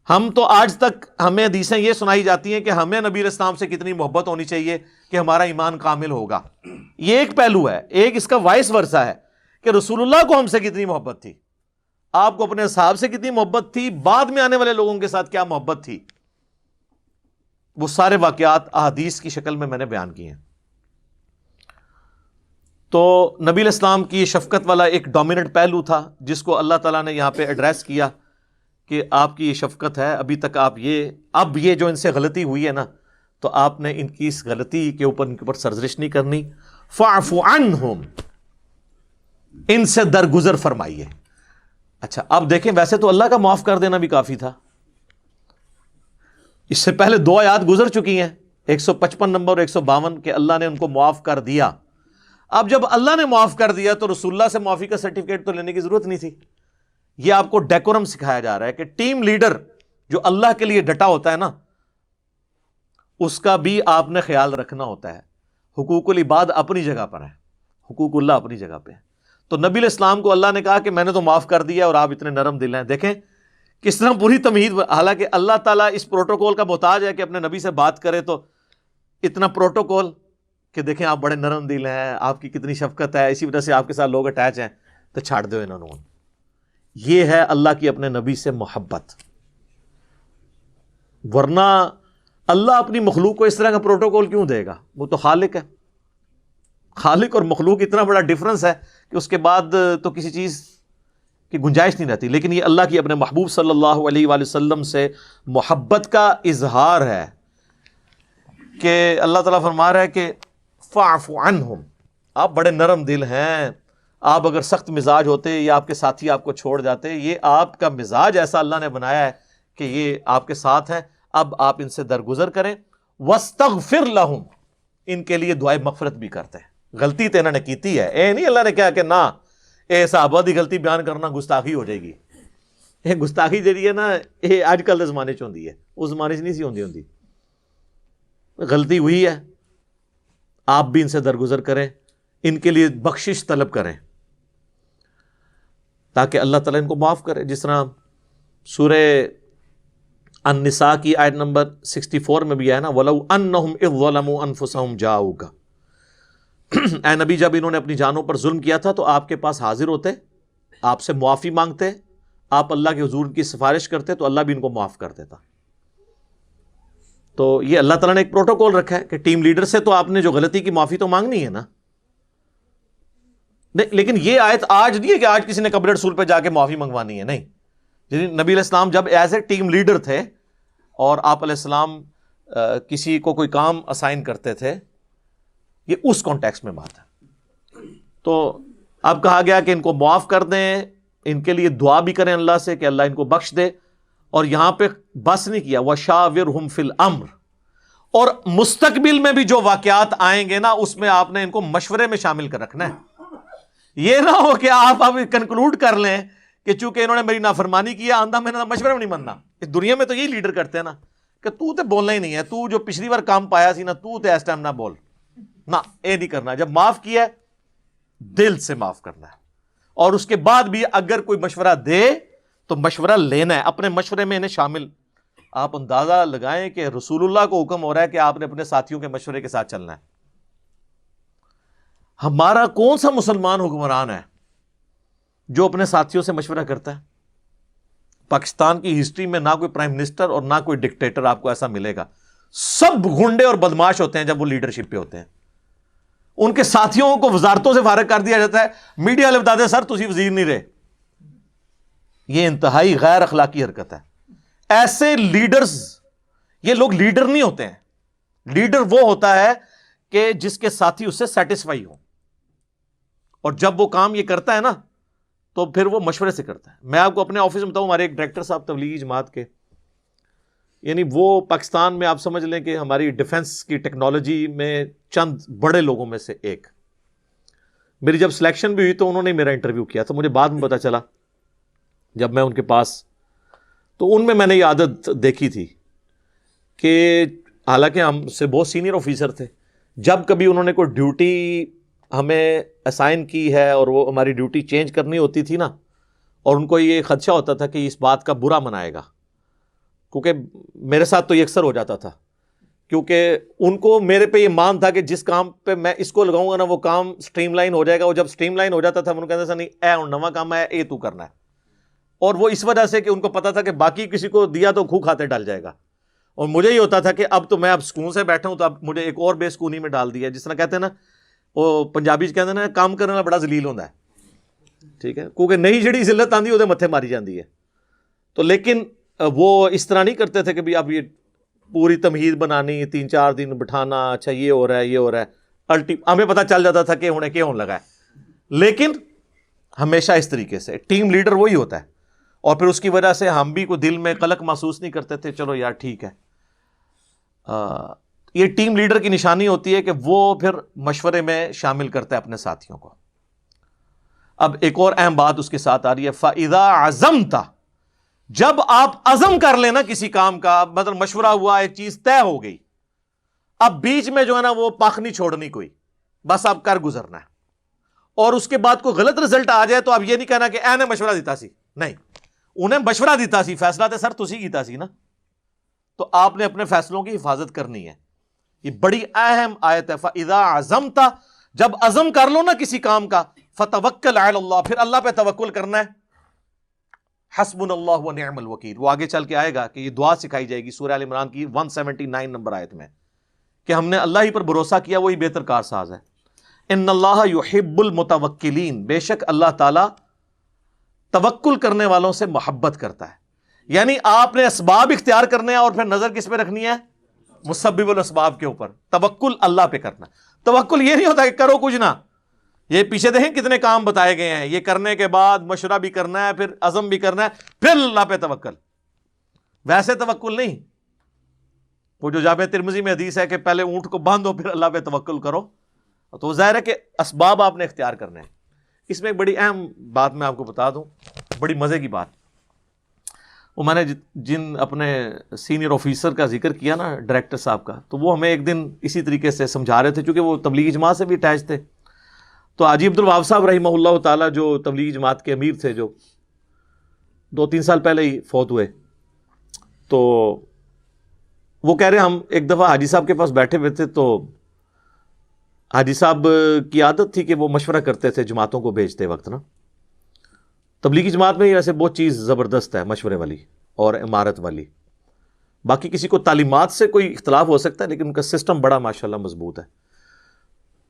ہم تو آج تک ہمیں حدیثیں یہ سنائی جاتی ہیں کہ ہمیں نبی علیہ السلام سے کتنی محبت ہونی چاہیے کہ ہمارا ایمان کامل ہوگا، یہ ایک پہلو ہے۔ ایک اس کا وائس ورثہ ہے کہ رسول اللہ کو ہم سے کتنی محبت تھی، آپ کو اپنے اصحاب سے کتنی محبت تھی، بعد میں آنے والے لوگوں کے ساتھ کیا محبت تھی، وہ سارے واقعات احادیث کی شکل میں میں نے بیان کیے ہیں۔ تو نبی علیہ السلام کی شفقت والا ایک ڈومیننٹ پہلو تھا جس کو اللہ تعالیٰ نے یہاں پہ ایڈریس کیا کہ آپ کی یہ شفقت ہے، ابھی تک آپ اب یہ جو ان سے غلطی ہوئی ہے نا تو آپ نے ان کی اس غلطی کے اوپر سرزنش نہیں کرنی. فاعف عنہم، ان سے درگزر فرمائیے. اچھا اب دیکھیں، ویسے تو اللہ کا معاف کر دینا بھی کافی تھا. اس سے پہلے 2 آیات گزر چکی ہیں، 155 نمبر اور 152 کہ اللہ نے ان کو معاف کر دیا. اب جب اللہ نے معاف کر دیا تو رسول اللہ سے معافی کا سرٹیفکیٹ تو لینے کی ضرورت نہیں تھی. یہ آپ کو ڈیکورم سکھایا جا رہا ہے کہ ٹیم لیڈر جو اللہ کے لیے ڈٹا ہوتا ہے نا، اس کا بھی آپ نے خیال رکھنا ہوتا ہے. حقوق العباد اپنی جگہ پر ہے، حقوق اللہ اپنی جگہ پہ ہے. تو نبی علیہ السلام کو اللہ نے کہا کہ میں نے تو معاف کر دیا اور آپ اتنے نرم دل ہیں. دیکھیں کس طرح پوری تمہید. حالانکہ اللہ تعالیٰ اس پروٹوکول کا محتاج ہے کہ اپنے نبی سے بات کرے، تو اتنا پروٹوکول کہ دیکھیں آپ بڑے نرم دل ہیں، آپ کی کتنی شفقت ہے، اسی وجہ سے آپ کے ساتھ لوگ اٹیچ ہیں، تو چھاڑ دو انہوں نے. یہ ہے اللہ کی اپنے نبی سے محبت. ورنہ اللہ اپنی مخلوق کو اس طرح کا پروٹوکول کیوں دے گا؟ وہ تو خالق ہے. خالق اور مخلوق اتنا بڑا ڈفرنس ہے کہ اس کے بعد تو کسی چیز کی گنجائش نہیں رہتی. لیکن یہ اللہ کی اپنے محبوب صلی اللہ علیہ وآلہ وسلم سے محبت کا اظہار ہے کہ اللہ تعالیٰ فرما رہا ہے کہ فاعف عنہم، آپ بڑے نرم دل ہیں. آپ اگر سخت مزاج ہوتے یا آپ کے ساتھی آپ کو چھوڑ جاتے، یہ آپ کا مزاج ایسا اللہ نے بنایا ہے کہ یہ آپ کے ساتھ ہیں. اب آپ ان سے درگزر کریں. واستغفر لہم، ان کے لیے دعائے مغفرت بھی کرتے ہیں. غلطی تو انہوں نے کیتی ہے، اے نہیں اللہ نے کہا کہ نہ اے صحابہ دی غلطی بیان کرنا گستاخی ہو جائے گی. یہ گستاخی جہی ہے نا، یہ اج کل دے زمانے چ ہوندی ہے، اس زمانے چ نہیں سی ہوندی. غلطی ہوئی ہے، آپ بھی ان سے درگزر کریں، ان کے لیے بخشش طلب کریں تاکہ اللہ تعالیٰ ان کو معاف کرے. جس طرح سورہ النساء کی آیت نمبر 64 میں بھی ہے نا، وَلَوْ أَنَّهُمْ إِذْ ظَلَمُوا أَنفُسَهُمْ جَاءُوكَ. اے نبی جب انہوں نے اپنی جانوں پر ظلم کیا تھا تو آپ کے پاس حاضر ہوتے، آپ سے معافی مانگتے، آپ اللہ کے حضور کی سفارش کرتے تو اللہ بھی ان کو معاف کر دیتا. تو یہ اللہ تعالیٰ نے ایک پروٹوکول رکھا ہے کہ ٹیم لیڈر سے تو آپ نے جو غلطی کی معافی تو مانگنی ہے نا. نہیں، لیکن یہ آیت آج نہیں ہے کہ آج کسی نے قبر رسول پہ جا کے معافی منگوانی ہے. نہیں، نبی علیہ السلام جب ایز اے ٹیم لیڈر تھے اور آپ علیہ السلام کسی کو کوئی کام اسائن کرتے تھے، یہ اس کانٹیکس میں بات ہے. تو اب کہا گیا کہ ان کو معاف کر دیں، ان کے لیے دعا بھی کریں اللہ سے کہ اللہ ان کو بخش دے. اور یہاں پہ بس نہیں کیا وَشَاوِرْهُمْ فِي الْأَمْرِ، اور مستقبل میں بھی جو واقعات آئیں گے نا اس میں آپ نے ان کو مشورے میں شامل کر رکھنا ہے. یہ نہ ہو کہ آپ اب کنکلوڈ کر لیں کہ چونکہ انہوں نے میری نافرمانی کیا آندھا میں نے مشورے میں نہیں ماننا. اس دنیا میں تو یہی لیڈر کرتے ہیں نا کہ تو تے بولنا ہی نہیں ہے، تو جو پچھلی بار کام پایا سی نا تو تے اس ٹائم نہ بول. نہ، یہ نہیں کرنا. جب معاف کیا ہے دل سے معاف کرنا ہے، اور اس کے بعد بھی اگر کوئی مشورہ دے تو مشورہ لینا ہے، اپنے مشورے میں انہیں شامل. آپ اندازہ لگائیں کہ رسول اللہ کو حکم ہو رہا ہے کہ آپ نے اپنے ساتھیوں کے مشورے کے ساتھ چلنا ہے. ہمارا کون سا مسلمان حکمران ہے جو اپنے ساتھیوں سے مشورہ کرتا ہے؟ پاکستان کی ہسٹری میں نہ کوئی پرائم منسٹر اور نہ کوئی ڈکٹیٹر آپ کو ایسا ملے گا. سب گنڈے اور بدماش ہوتے ہیں جب وہ لیڈرشپ پہ ہوتے ہیں. ان کے ساتھیوں کو وزارتوں سے فارغ کر دیا جاتا ہے، میڈیا والے بتا دیں سر تسی وزیر نہیں رہے. یہ انتہائی غیر اخلاقی حرکت ہے. ایسے لیڈرز، یہ لوگ لیڈر نہیں ہوتے ہیں. لیڈر وہ ہوتا ہے کہ جس کے ساتھی اس سے سیٹسفائی ہوں، اور جب وہ کام یہ کرتا ہے نا تو پھر وہ مشورے سے کرتا ہے. میں آپ کو اپنے آفس میں بتاؤں، ہمارے ایک ڈائریکٹر صاحب تبلیغی جماعت کے، یعنی وہ پاکستان میں آپ سمجھ لیں کہ ہماری ڈیفنس کی ٹیکنالوجی میں چند بڑے لوگوں میں سے ایک. میری جب سلیکشن بھی ہوئی تو انہوں نے میرا انٹرویو کیا تو مجھے بعد میں پتا چلا جب میں ان کے پاس، تو ان میں نے یہ عادت دیکھی تھی کہ حالانکہ ہم سے بہت سینئر آفیسر تھے، جب کبھی انہوں نے کوئی ڈیوٹی ہمیں اسائن کی ہے اور وہ ہماری ڈیوٹی چینج کرنی ہوتی تھی نا، اور ان کو یہ خدشہ ہوتا تھا کہ اس بات کا برا منائے گا، کیونکہ میرے ساتھ تو یہ اکثر ہو جاتا تھا، کیونکہ ان کو میرے پہ یہ مان تھا کہ جس کام پہ میں اس کو لگاؤں گا نا وہ کام سٹریم لائن ہو جائے گا. وہ جب سٹریم لائن ہو جاتا تھا میں کہتا تھا نہیں اے ہن نواں کام ہے، اے تو کرنا ہے. اور وہ اس وجہ سے کہ ان کو پتا تھا کہ باقی کسی کو دیا تو کھو کھاتے ڈال جائے گا، اور مجھے یہ ہوتا تھا کہ اب تو میں اب سکون سے بیٹھا ہوں تو اب مجھے ایک اور بے سکونی میں ڈال دیا. جس طرح کہتے ہیں نا، وہ پنجابی کہتے ہیں نا کام کرنا بڑا ذلیل ہوتا ہے، ٹھیک ہے، کیونکہ نئی جڑی ذلت آندی وہ متھے ماری جاندی ہے. تو لیکن وہ اس طرح نہیں کرتے تھے کہ بھی اب یہ پوری تمہید بنانی، 3-4 دن بٹھانا، اچھا یہ ہو رہا ہے یہ ہو رہا ہے، ہمیں پتہ چل جاتا تھا کہ انہیں کیا ہونے لگا ہے، لیکن ہمیشہ اس طریقے سے ٹیم لیڈر وہی ہوتا ہے، اور پھر اس کی وجہ سے ہم بھی کوئی دل میں قلق محسوس نہیں کرتے تھے، چلو یار ٹھیک ہے۔ یہ ٹیم لیڈر کی نشانی ہوتی ہے کہ وہ پھر مشورے میں شامل کرتا ہے اپنے ساتھیوں کو۔ اب ایک اور اہم بات اس کے ساتھ آ رہی ہے، فَإِذَا عَزَمْتَ، جب آپ عزم کر لینا کسی کام کا، مطلب مشورہ ہوا، ایک چیز طے ہو گئی، اب بیچ میں جو ہے نا وہ پاک نہیں چھوڑنی کوئی، بس اب کر گزرنا ہے، اور اس کے بعد کوئی غلط رزلٹ آ جائے تو اب یہ نہیں کہنا کہ اے نے مشورہ دیتا سی، نہیں، انہیں مشورہ دیتا سی، فیصلہ تو سر تسی کیتا سی نا، تو آپ نے اپنے فیصلوں کی حفاظت کرنی ہے۔ یہ بڑی اہم آیت ہے، فَإِذَا عَزَمْتَ، جب عزم کر لو نا کسی کام کا، فَتَوَكَّلْ عَلَى اللَّهِ، پھر اللہ پہ توکل کرنا ہے۔ حسبنا اللہ ونعم الوکیل، وہ آگے چل کے آئے گا کہ یہ دعا سکھائی جائے گی سورہ ال عمران کی 179 نمبر آیت میں، کہ ہم نے اللہ ہی پر بھروسہ کیا، وہی بہتر کارساز ہے۔ ان اللہ یحب المتوکلین، بے شک اللہ تعالی توکل کرنے والوں سے محبت کرتا ہے۔ یعنی آپ نے اسباب اختیار کرنے ہیں اور پھر نظر کس پہ رکھنی ہے؟ مسبب الاسباب کے اوپر، توکل اللہ پہ کرنا۔ توکل یہ نہیں ہوتا کہ کرو کچھ نہ، یہ پیچھے دیکھیں کتنے کام بتائے گئے ہیں، یہ کرنے کے بعد مشورہ بھی کرنا ہے، پھر عزم بھی کرنا ہے، پھر اللہ پہ توکل۔ ویسے توکل نہیں، وہ جو جامع ترمذی میں حدیث ہے کہ پہلے اونٹ کو باندھو پھر اللہ پہ توکل کرو، تو ظاہر ہے کہ اسباب آپ نے اختیار کرنے ہیں۔ اس میں ایک بڑی اہم بات میں آپ کو بتا دوں، بڑی مزے کی بات، وہ میں نے جن اپنے سینئر آفیسر کا ذکر کیا نا، ڈائریکٹر صاحب کا، تو وہ ہمیں ایک دن اسی طریقے سے سمجھا رہے تھے، چونکہ وہ تبلیغی جماعت سے بھی اٹیچ تھے۔ تو حاجی عبدالوہاب صاحب رحمہ اللہ تعالیٰ جو تبلیغی جماعت کے امیر تھے، جو 2-3 سال پہلے ہی فوت ہوئے، تو وہ کہہ رہے ہم ایک دفعہ حاجی صاحب کے پاس بیٹھے ہوئے تھے، تو حاجی صاحب کی عادت تھی کہ وہ مشورہ کرتے تھے جماعتوں کو بھیجتے وقت نا۔ تبلیغی جماعت میں ویسے بہت چیز زبردست ہے، مشورے والی اور عمارت والی، باقی کسی کو تعلیمات سے کوئی اختلاف ہو سکتا ہے، لیکن ان کا سسٹم بڑا ماشاءاللہ مضبوط ہے۔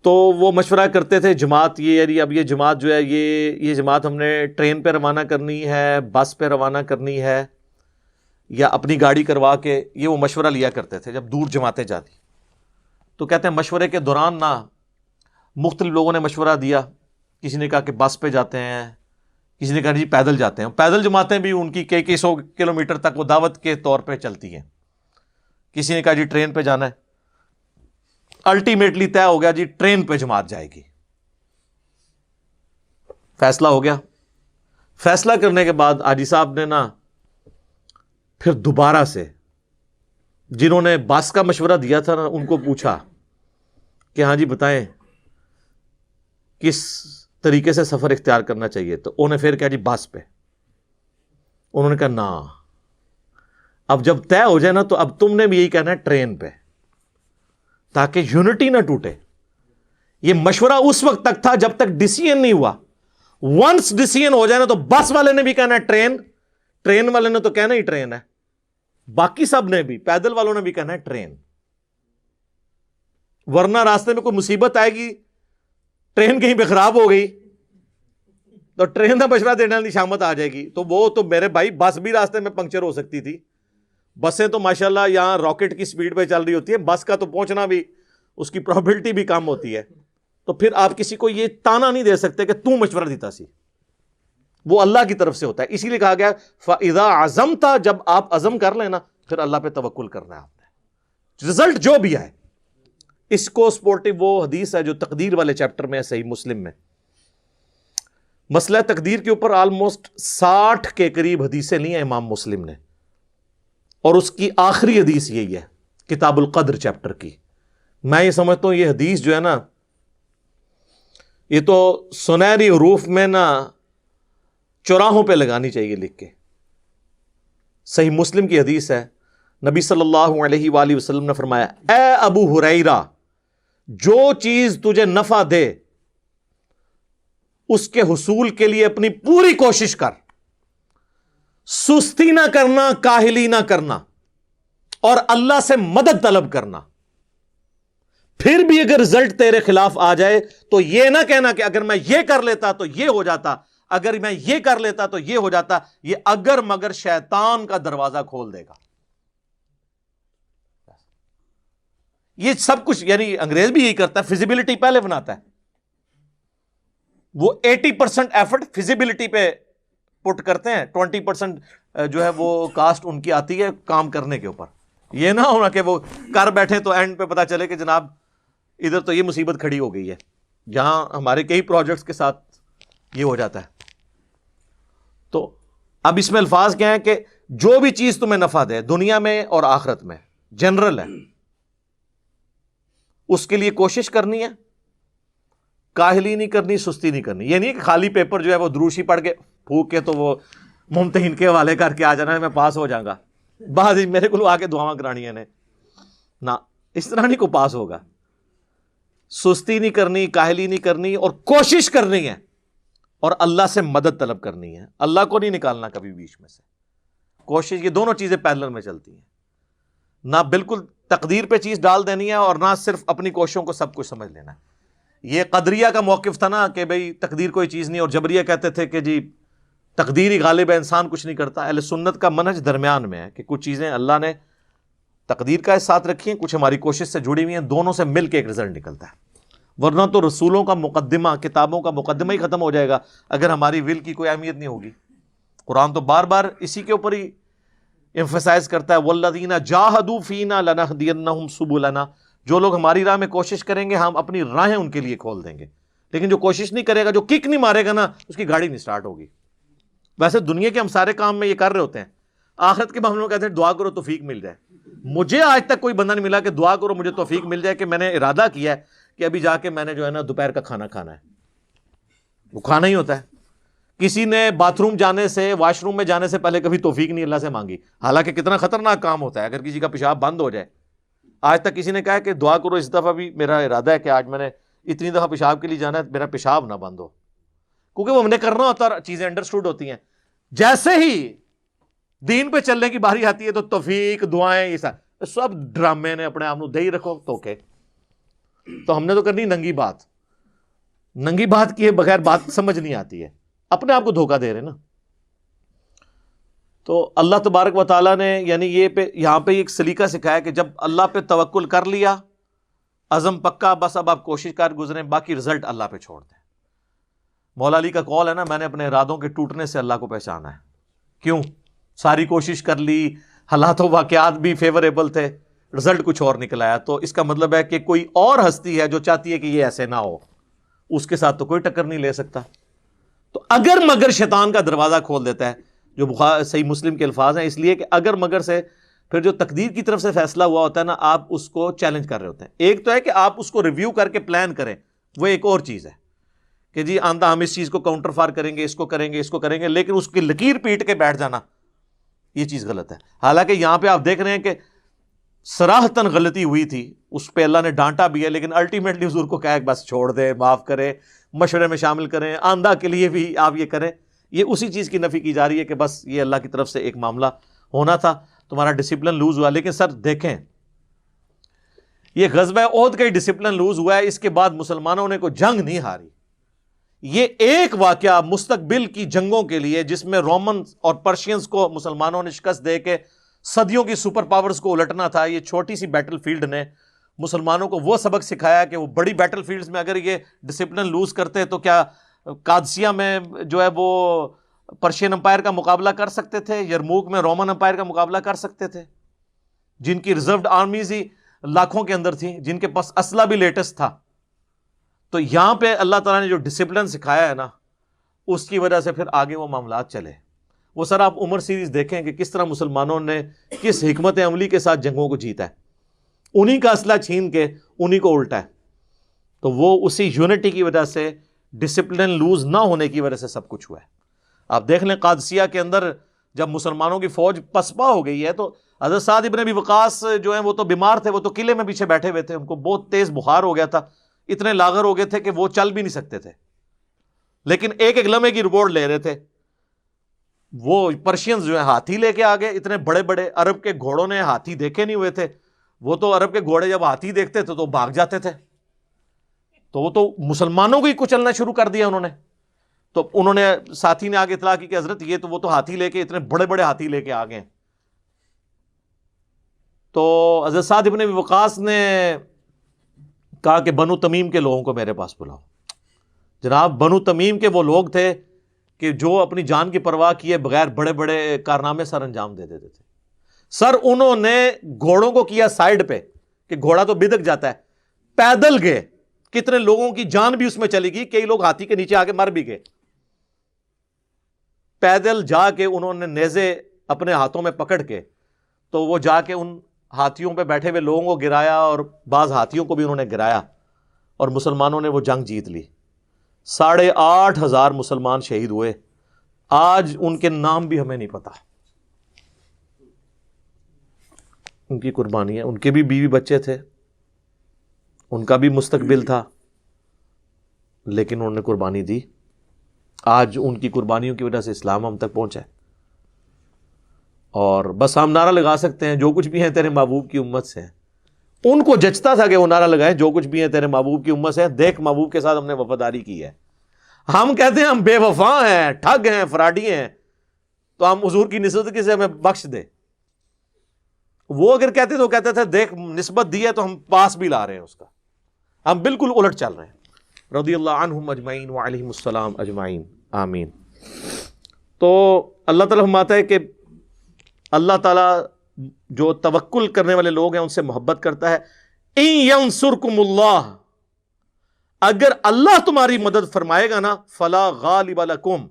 تو وہ مشورہ کرتے تھے جماعت، یہ یعنی اب یہ جماعت جو ہے یہ جماعت ہم نے ٹرین پہ روانہ کرنی ہے، بس پہ روانہ کرنی ہے، یا اپنی گاڑی کروا کے، یہ وہ مشورہ لیا کرتے تھے جب دور جماعتیں جاتی۔ تو کہتے ہیں مشورے کے دوران نا مختلف لوگوں نے مشورہ دیا، کسی نے کہا کہ بس پہ جاتے ہیں، کسی نے کہا جی پیدل جاتے ہیں۔ پیدل جماعتیں بھی ان کی کئی 100 کلومیٹر تک وہ دعوت کے طور پہ چلتی ہیں۔ کسی نے کہا جی ٹرین پہ جانا ہے، الٹیمیٹلی طے ہو گیا جی ٹرین پہ جماعت جائے گی۔ فیصلہ ہو گیا۔ فیصلہ کرنے کے بعد حاجی صاحب نے نا پھر دوبارہ سے جنہوں نے بس کا مشورہ دیا تھا نا ان کو پوچھا کہ ہاں جی بتائیں کس طریقے سے سفر اختیار کرنا چاہیے، تو انہوں نے پھر کہا جی بس پہ۔ انہوں نے کہا نا، اب جب طے ہو جائے نا تو اب تم نے بھی یہی کہنا ہے ٹرین پہ، تاکہ یونٹی نہ ٹوٹے۔ یہ مشورہ اس وقت تک تھا جب تک ڈیسیژن نہیں ہوا۔ ونس ڈیسیژن ہو جائے نا تو بس والے نے بھی کہنا ہے ٹرین، ٹرین والے نے تو کہنا ہی ٹرین ہے، باقی سب نے بھی، پیدل والوں نے بھی کہنا ہے ٹرین، ورنہ راستے میں کوئی مصیبت آئے گی، ٹرین کہیں پہ خراب ہو گئی تو ٹرین کا مشورہ دینے والی شامت آ جائے گی، تو وہ تو میرے بھائی بس بھی راستے میں پنکچر ہو سکتی تھی۔ بسیں تو ماشاءاللہ یہاں راکٹ کی سپیڈ پہ چل رہی ہوتی ہے، بس کا تو پہنچنا بھی اس کی پروبیبلٹی بھی کم ہوتی ہے، تو پھر آپ کسی کو یہ تانا نہیں دے سکتے کہ تو مشورہ دیتا سی، وہ اللہ کی طرف سے ہوتا ہے۔ اسی لیے کہا گیا فَإِذَا عَزَمْتَ، جب آپ عزم کر لینا پھر اللہ پہ توکل کرنا ہے آپ نے، رزلٹ جو بھی آئے۔ اس کو سپورٹو وہ حدیث ہے جو تقدیر والے چیپٹر میں ہے صحیح مسلم میں، مسئلہ تقدیر کے اوپر آلموسٹ 60 کے قریب حدیثیں لی ہیں امام مسلم نے، اور اس کی آخری حدیث یہی ہے کتاب القدر چیپٹر کی۔ میں یہ سمجھتا ہوں یہ حدیث جو ہے نا، یہ تو سنہری حروف میں نا چوراہوں پہ لگانی چاہیے لکھ کے۔ صحیح مسلم کی حدیث ہے، نبی صلی اللہ علیہ وآلہ وسلم نے فرمایا، اے ابو ہریرہ، جو چیز تجھے نفع دے اس کے حصول کے لیے اپنی پوری کوشش کر، سستی نہ کرنا، کاہلی نہ کرنا، اور اللہ سے مدد طلب کرنا۔ پھر بھی اگر رزلٹ تیرے خلاف آ جائے تو یہ نہ کہنا کہ اگر میں یہ کر لیتا تو یہ ہو جاتا، اگر میں یہ کر لیتا تو یہ ہو جاتا۔ یہ اگر مگر شیطان کا دروازہ کھول دے گا۔ یہ سب کچھ یعنی انگریز بھی یہی کرتا ہے، فیزیبلٹی پہلے بناتا ہے، وہ 80% ایفرٹ فیزیبلٹی پہ پٹ کرتے ہیں، 20% جو ہے وہ کاسٹ ان کی آتی ہے کام کرنے کے اوپر. یہ نہ ہونا کہ وہ کر بیٹھے تو اینڈ پہ پتا چلے کہ جناب ادھر تو یہ مصیبت کھڑی ہو گئی ہے. جہاں ہمارے کئی پروجیکٹس کے ساتھ یہ ہو جاتا ہے. تو اب اس میں الفاظ کیا ہیں کہ جو بھی چیز تمہیں نفع دے دنیا میں اور آخرت میں، جنرل ہے، اس کے لیے کوشش کرنی ہے، کاہلی نہیں کرنی، سستی نہیں کرنی. یہ نہیں کہ خالی پیپر جو ہے وہ دروشی پڑھ کے پھونک کے تو وہ ممتحن کے حوالے کر کے آ جانا ہے میں پاس ہو جاؤں گا، بعد میرے کو آ کے دعاواں کرانی نے نہ، اس طرح نہیں کو پاس ہوگا. سستی نہیں کرنی، کاہلی نہیں کرنی، اور کوشش کرنی ہے، اور اللہ سے مدد طلب کرنی ہے. اللہ کو نہیں نکالنا کبھی بیچ میں سے. کوشش، یہ دونوں چیزیں پیرلل میں چلتی ہیں. نہ بالکل تقدیر پہ چیز ڈال دینی ہے، اور نہ صرف اپنی کوششوں کو سب کچھ سمجھ لینا ہے. یہ قدریہ کا موقف تھا نا کہ بھئی تقدیر کوئی چیز نہیں، اور جبریہ کہتے تھے کہ جی تقدیر ہی غالب ہے، انسان کچھ نہیں کرتا. اہل سنت کا منہج درمیان میں ہے کہ کچھ چیزیں اللہ نے تقدیر کا ساتھ رکھی ہیں، کچھ ہماری کوشش سے جڑی ہوئی ہیں، دونوں سے مل کے ایک رزلٹ نکلتا ہے. ورنہ تو رسولوں کا مقدمہ، کتابوں کا مقدمہ ہی ختم ہو جائے گا اگر ہماری ول کی کوئی اہمیت نہیں ہوگی. قرآن تو بار بار اسی کے اوپر ہی ایمفسائز کرتا ہے، والذین جاہدوا فینا لنہدینہم سبلنا. جو لوگ ہماری راہ میں کوشش کریں گے ہم اپنی راہیں ان کے لیے کھول دیں گے. لیکن جو کوشش نہیں کرے گا، جو کک نہیں مارے گا نا، اس کی گاڑی نہیں سٹارٹ ہوگی. ویسے دنیا کے ہم سارے کام میں یہ کر رہے ہوتے ہیں، آخرت کے معاملے میں کہتے ہیں دعا کرو توفیق مل جائے. مجھے آج تک کوئی بندہ نہیں ملا کہ دعا کرو مجھے توفیق مل جائے کہ میں نے ارادہ کیا ہے کہ ابھی جا کے میں نے جو ہے نا دوپہر کا کھانا کھانا ہے. وہ کھانا ہی ہوتا ہے. کسی نے باتھ روم جانے سے، واش روم میں جانے سے پہلے کبھی توفیق نہیں اللہ سے مانگی، حالانکہ کتنا خطرناک کام ہوتا ہے اگر کسی کا پیشاب بند ہو جائے. آج تک کسی نے کہا کہ دعا کرو اس دفعہ بھی میرا ارادہ ہے کہ آج میں نے اتنی دفعہ پیشاب کے لیے جانا ہے، میرا پیشاب نہ بند ہو. کیونکہ وہ ہم نے کرنا ہوتا ہے، چیزیں انڈرسٹوڈ ہوتی ہیں. جیسے ہی دین پہ چلنے کی باری آتی ہے تو توفیق، دعائیں، یہ سب ڈرامے نے اپنے آپ کو دے ہی رکھو توکے. تو ہم نے تو کرنی ننگی بات. ننگی بات کیے بغیر بات سمجھ نہیں آتی ہے، اپنے آپ کو دھوکہ دے رہے نا. تو اللہ تبارک و تعالیٰ نے یعنی یہاں پہ ایک سلیقہ سکھایا کہ جب اللہ پہ توکل کر لیا، عزم پکا، بس اب آپ کوشش کر گزریں، باقی رزلٹ اللہ پہ چھوڑ دیں. مولا علی کا قول ہے نا، میں نے اپنے ارادوں کے ٹوٹنے سے اللہ کو پہچانا ہے. کیوں؟ ساری کوشش کر لی، حالات و واقعات بھی فیوریبل تھے، رزلٹ کچھ اور نکل آیا. تو اس کا مطلب ہے کہ کوئی اور ہستی ہے جو چاہتی ہے کہ یہ ایسے نہ ہو، اس کے ساتھ تو کوئی ٹکر نہیں لے سکتا. تو اگر مگر شیطان کا دروازہ کھول دیتا ہے، جو صحیح مسلم کے الفاظ ہیں، اس لیے کہ اگر مگر سے پھر جو تقدیر کی طرف سے فیصلہ ہوا ہوتا ہے نا، آپ اس کو چیلنج کر رہے ہوتے ہیں. ایک تو ہے کہ آپ اس کو ریویو کر کے پلان کریں، وہ ایک اور چیز ہے کہ جی آندہ ہم اس چیز کو کاؤنٹر فار کریں گے، اس کو کریں گے، اس کو کریں گے، لیکن اس کی لکیر پیٹ کے بیٹھ جانا، یہ چیز غلط ہے. حالانکہ یہاں پہ آپ دیکھ رہے ہیں کہ صراحتاً غلطی ہوئی تھی، اس پہ اللہ نے ڈانٹا بھی ہے، لیکن الٹیمیٹلی حضور کو کہا کہ بس چھوڑ دے، معاف کرے، مشورے میں شامل کریں، آندہ کے لیے بھی آپ یہ کریں. یہ اسی چیز کی نفی کی جا رہی ہے کہ بس یہ اللہ کی طرف سے ایک معاملہ ہونا تھا، تمہارا ڈسپلن لوز ہوا. لیکن سر دیکھیں، یہ غزوہ احد کا ہی ڈسپلن لوز ہوا ہے، اس کے بعد مسلمانوں نے کوئی جنگ نہیں ہاری. یہ ایک واقعہ مستقبل کی جنگوں کے لیے، جس میں رومن اور پرشینز کو مسلمانوں نے شکست دے کے صدیوں کی سپر پاورز کو الٹنا تھا، یہ چھوٹی سی بیٹل فیلڈ نے مسلمانوں کو وہ سبق سکھایا کہ وہ بڑی بیٹل فیلڈز میں اگر یہ ڈسپلن لوز کرتے تو کیا قادسیہ میں جو ہے وہ پرشین امپائر کا مقابلہ کر سکتے تھے، یرموک میں رومن امپائر کا مقابلہ کر سکتے تھے، جن کی ریزروڈ آرمیز ہی لاکھوں کے اندر تھیں، جن کے پاس اسلحہ بھی لیٹسٹ تھا. تو یہاں پہ اللہ تعالیٰ نے جو ڈسپلن سکھایا ہے نا، اس کی وجہ سے پھر آگے وہ معاملات چلے. وہ سر آپ عمر سیریز دیکھیں کہ کس طرح مسلمانوں نے کس حکمت عملی کے ساتھ جنگوں کو جیتا ہے، انہی کا اسلحہ چھین کے انہی کو الٹا ہے. تو وہ اسی یونٹی کی وجہ سے، ڈسپلن لوز نہ ہونے کی وجہ سے سب کچھ ہوا ہے. آپ دیکھ لیں قادسیہ کے اندر جب مسلمانوں کی فوج پسپا ہو گئی ہے تو حضرت سعد ابن ابی وقاص جو ہیں وہ تو بیمار تھے، وہ تو قلعے میں پیچھے بیٹھے ہوئے تھے، ان کو بہت تیز بخار ہو گیا تھا، اتنے لاغر ہو گئے تھے کہ وہ چل بھی نہیں سکتے تھے، لیکن ایک ایک لمحے کی رپورٹ لے رہے تھے. وہ پرشینز جو ہیں ہاتھی لے کے آگے، اتنے بڑے بڑے عرب کے گھوڑوں نے ہاتھی دیکھے نہیں ہوئے تھے، وہ تو عرب کے گھوڑے جب ہاتھی دیکھتے تھے تو بھاگ جاتے تھے. تو وہ تو مسلمانوں کو ہی کچلنا شروع کر دیا انہوں نے. تو انہوں نے ساتھی نے آگے اطلاع کی کہ حضرت یہ تو وہ تو ہاتھی لے کے، اتنے بڑے بڑے ہاتھی لے کے آگے. تو حضرت سعد ابن ابی وقاص نے کہا کہ بنو تمیم کے لوگوں کو میرے پاس بلاؤ. جناب بنو تمیم کے وہ لوگ تھے کہ جو اپنی جان کی پرواہ کیے بغیر بڑے بڑے کارنامے سر انجام دے دیتے تھے. سر انہوں نے گھوڑوں کو کیا سائیڈ پہ کہ گھوڑا تو بدک جاتا ہے, پیدل گئے, کتنے لوگوں کی جان بھی اس میں چلی گئی, کئی لوگ ہاتھی کے نیچے آ کے مر بھی گئے. پیدل جا کے انہوں نے نیزے اپنے ہاتھوں میں پکڑ کے تو وہ جا کے ان ہاتھیوں پہ بیٹھے ہوئے لوگوں کو گرایا, اور بعض ہاتھیوں کو بھی انہوں نے گرایا, اور مسلمانوں نے وہ جنگ جیت لی. 8,500 مسلمان شہید ہوئے. آج ان کے نام بھی ہمیں نہیں پتا. ان کی قربانی ہے, ان کے بھی بیوی بچے تھے, ان کا بھی مستقبل تھا, لیکن انہوں نے قربانی دی. آج ان کی قربانیوں کی وجہ سے اسلام ہم تک پہنچا ہے. اور بس ہم نعرہ لگا سکتے ہیں جو کچھ بھی ہیں تیرے محبوب کی امت سے. ان کو جچتا تھا کہ وہ نعرہ لگائیں جو کچھ بھی ہیں تیرے محبوب کی امت سے, دیکھ محبوب کے ساتھ ہم نے وفاداری کی ہے. ہم کہتے ہیں ہم بے وفا ہیں, ٹھگ ہیں, فراڈی ہیں, تو ہم حضور کی نسبت سے ہمیں بخش دے. وہ اگر کہتے تو کہتے تھے دیکھ نسبت دی ہے تو ہم پاس بھی لا رہے ہیں اس کا. ہم بالکل الٹ چل رہے ہیں. رضی اللہ عنہم اجمعین وعلیہم السلام اجمعین, آمین. تو اللہ تعالیٰ فرماتا ہے کہ اللہ تعالیٰ جو توکل کرنے والے لوگ ہیں ان سے محبت کرتا ہے. ان ینصرکم اللہ, اگر اللہ تمہاری مدد فرمائے گا نا, فلا غالب لکم,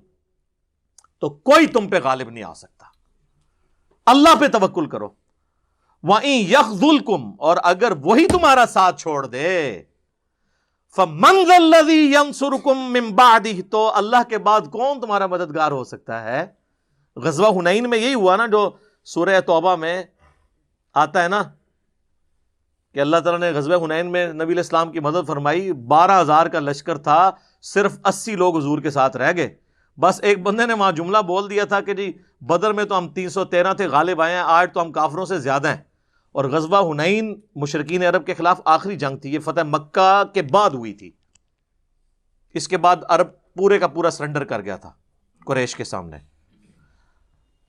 تو کوئی تم پہ غالب نہیں آ سکتا. اللہ پہ توکل کرو. وَإِن يَخْذُلْكُمْ, اور اگر وہی تمہارا ساتھ چھوڑ دے, فَمَنْ ذَا الَّذِي يَنْصُرُكُمْ مِنْ بَعْدِهِ, تو اللہ کے بعد کون تمہارا مددگار ہو سکتا ہے. غزوہ حنین میں یہی ہوا نا جو سورہ توبہ میں آتا ہے نا, کہ اللہ تعالیٰ نے غزوہ حنین میں نبی علیہ السلام کی مدد فرمائی. 12,000 کا لشکر تھا, صرف 80 لوگ حضور کے ساتھ رہ گئے. بس ایک بندے نے وہاں جملہ بول دیا تھا کہ جی بدر میں تو ہم 313 تھے, غالب آئے ہیں, آج تو ہم کافروں سے زیادہ ہیں. اور غزوہ حنین مشرکین عرب کے خلاف آخری جنگ تھی, یہ فتح مکہ کے بعد ہوئی تھی. اس کے بعد عرب پورے کا پورا سرنڈر کر گیا تھا قریش کے سامنے.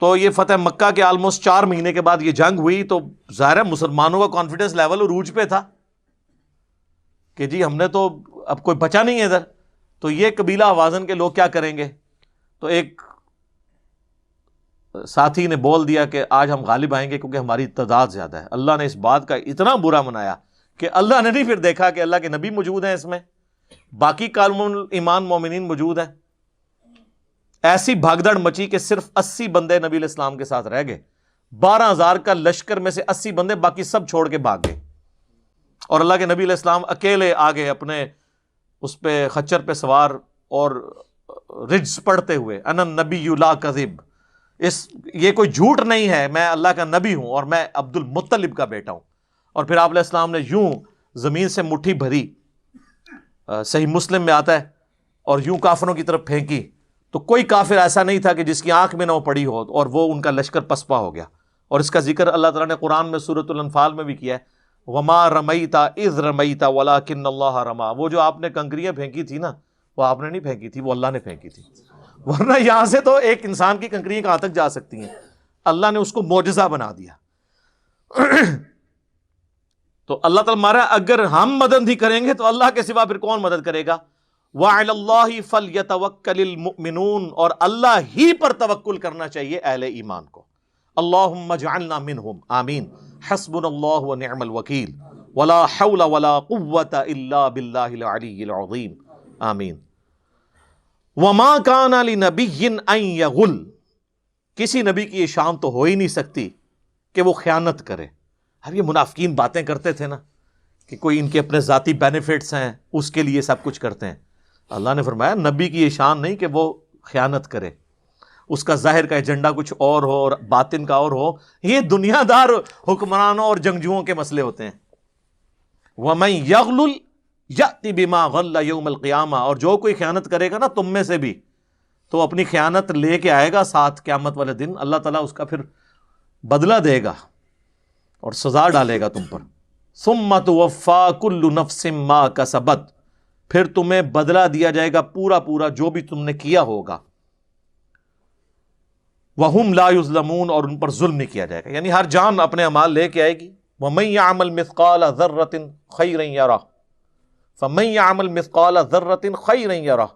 تو یہ فتح مکہ کے آلموسٹ 4 مہینے کے بعد یہ جنگ ہوئی. تو ظاہر ہے مسلمانوں کا کانفیڈنس لیول عروج پہ تھا کہ جی ہم نے تو اب کوئی بچا نہیں ہے ادھر. تو یہ قبیلہ حوازن کے لوگ کیا کریں گے. تو ایک ساتھی نے بول دیا کہ آج ہم غالب آئیں گے کیونکہ ہماری تعداد زیادہ ہے. اللہ نے اس بات کا اتنا برا منایا کہ اللہ نے نہیں پھر دیکھا کہ اللہ کے نبی موجود ہیں اس میں, باقی کالم ایمان مومنین موجود ہیں. ایسی بھاگدڑ مچی کہ صرف 80 بندے نبی علیہ السلام کے ساتھ رہ گئے. 12,000 کا لشکر میں سے 80 بندے باقی سب چھوڑ کے بھاگ گئے. اور اللہ کے نبی علیہ السلام اکیلے آگے اپنے اس پہ خچر پہ سوار اور رجز پڑھتے ہوئے, انا النبی لا کذب, یہ کوئی جھوٹ نہیں ہے, میں اللہ کا نبی ہوں اور میں عبد المطلب کا بیٹا ہوں. اور پھر آپ علیہ السلام نے یوں زمین سے مٹھی بھری, صحیح مسلم میں آتا ہے, اور یوں کافروں کی طرف پھینکی. تو کوئی کافر ایسا نہیں تھا کہ جس کی آنکھ میں نہ وہ پڑی ہو, اور وہ ان کا لشکر پسپا ہو گیا. اور اس کا ذکر اللہ تعالیٰ نے قرآن میں سورۃ الانفال میں بھی کیا ہے, وما رمیت اذ رمیت ولکن اللہ رما. وہ جو آپ نے کنکریاں پھینکی تھی نا, وہ آپ نے نہیں پھینکی تھی, وہ اللہ نے پھینکی تھی. ورنہ یہاں سے تو ایک انسان کی کنکریاں کہاں تک جا سکتی ہیں. اللہ نے اس کو معجزہ بنا دیا. تو اللہ تعالیٰ ہمارا اگر ہم مدد نہیں کریں گے تو اللہ کے سوا پھر کون مدد کرے گا. وَعَلَى اللَّهِ فَلْيَتَوَكَّلِ الْمُؤْمِنُونَ, اور اللہ ہی پر توکل کرنا چاہیے اہل ایمان کو. اللہم اجعلنا منہم, آمین. حسبنا اللہ ونعم الوکیل, ولا حول ولا قوة الا باللہ العلی العظیم, آمین. وما کان لنبی ان یغل, کسی نبی کی یہ شان تو ہو ہی نہیں سکتی کہ وہ خیانت کرے. اب یہ منافقین باتیں کرتے تھے نا کہ کوئی ان کے اپنے ذاتی بینیفٹس ہیں اس کے لیے سب کچھ کرتے ہیں. اللہ نے فرمایا نبی کی یہ شان نہیں کہ وہ خیانت کرے, اس کا ظاہر کا ایجنڈا کچھ اور ہو اور باطن کا اور ہو. یہ دنیا دار حکمرانوں اور جنگجوؤں کے مسئلے ہوتے ہیں. وَمَن يَغْلُلْ یأتی بما غل یوم القیامہ, اور جو کوئی خیانت کرے گا نا تم میں سے بھی, تو اپنی خیانت لے کے آئے گا ساتھ قیامت والے دن. اللہ تعالیٰ اس کا پھر بدلہ دے گا اور سزا ڈالے گا تم پر. ثم توفی کل نفس ما کسبت, پھر تمہیں بدلہ دیا جائے گا پورا پورا جو بھی تم نے کیا ہوگا. وہم لا یظلمون, اور ان پر ظلم نہیں کیا جائے گا. یعنی ہر جان اپنے اعمال لے کے آئے گی. ومن یعمل مثقال ذرۃ خیرا یرہ, فَمَن يَعْمَلْ مِثْقَالَ ذَرَّةٍ خَيْرًا يَرَهُ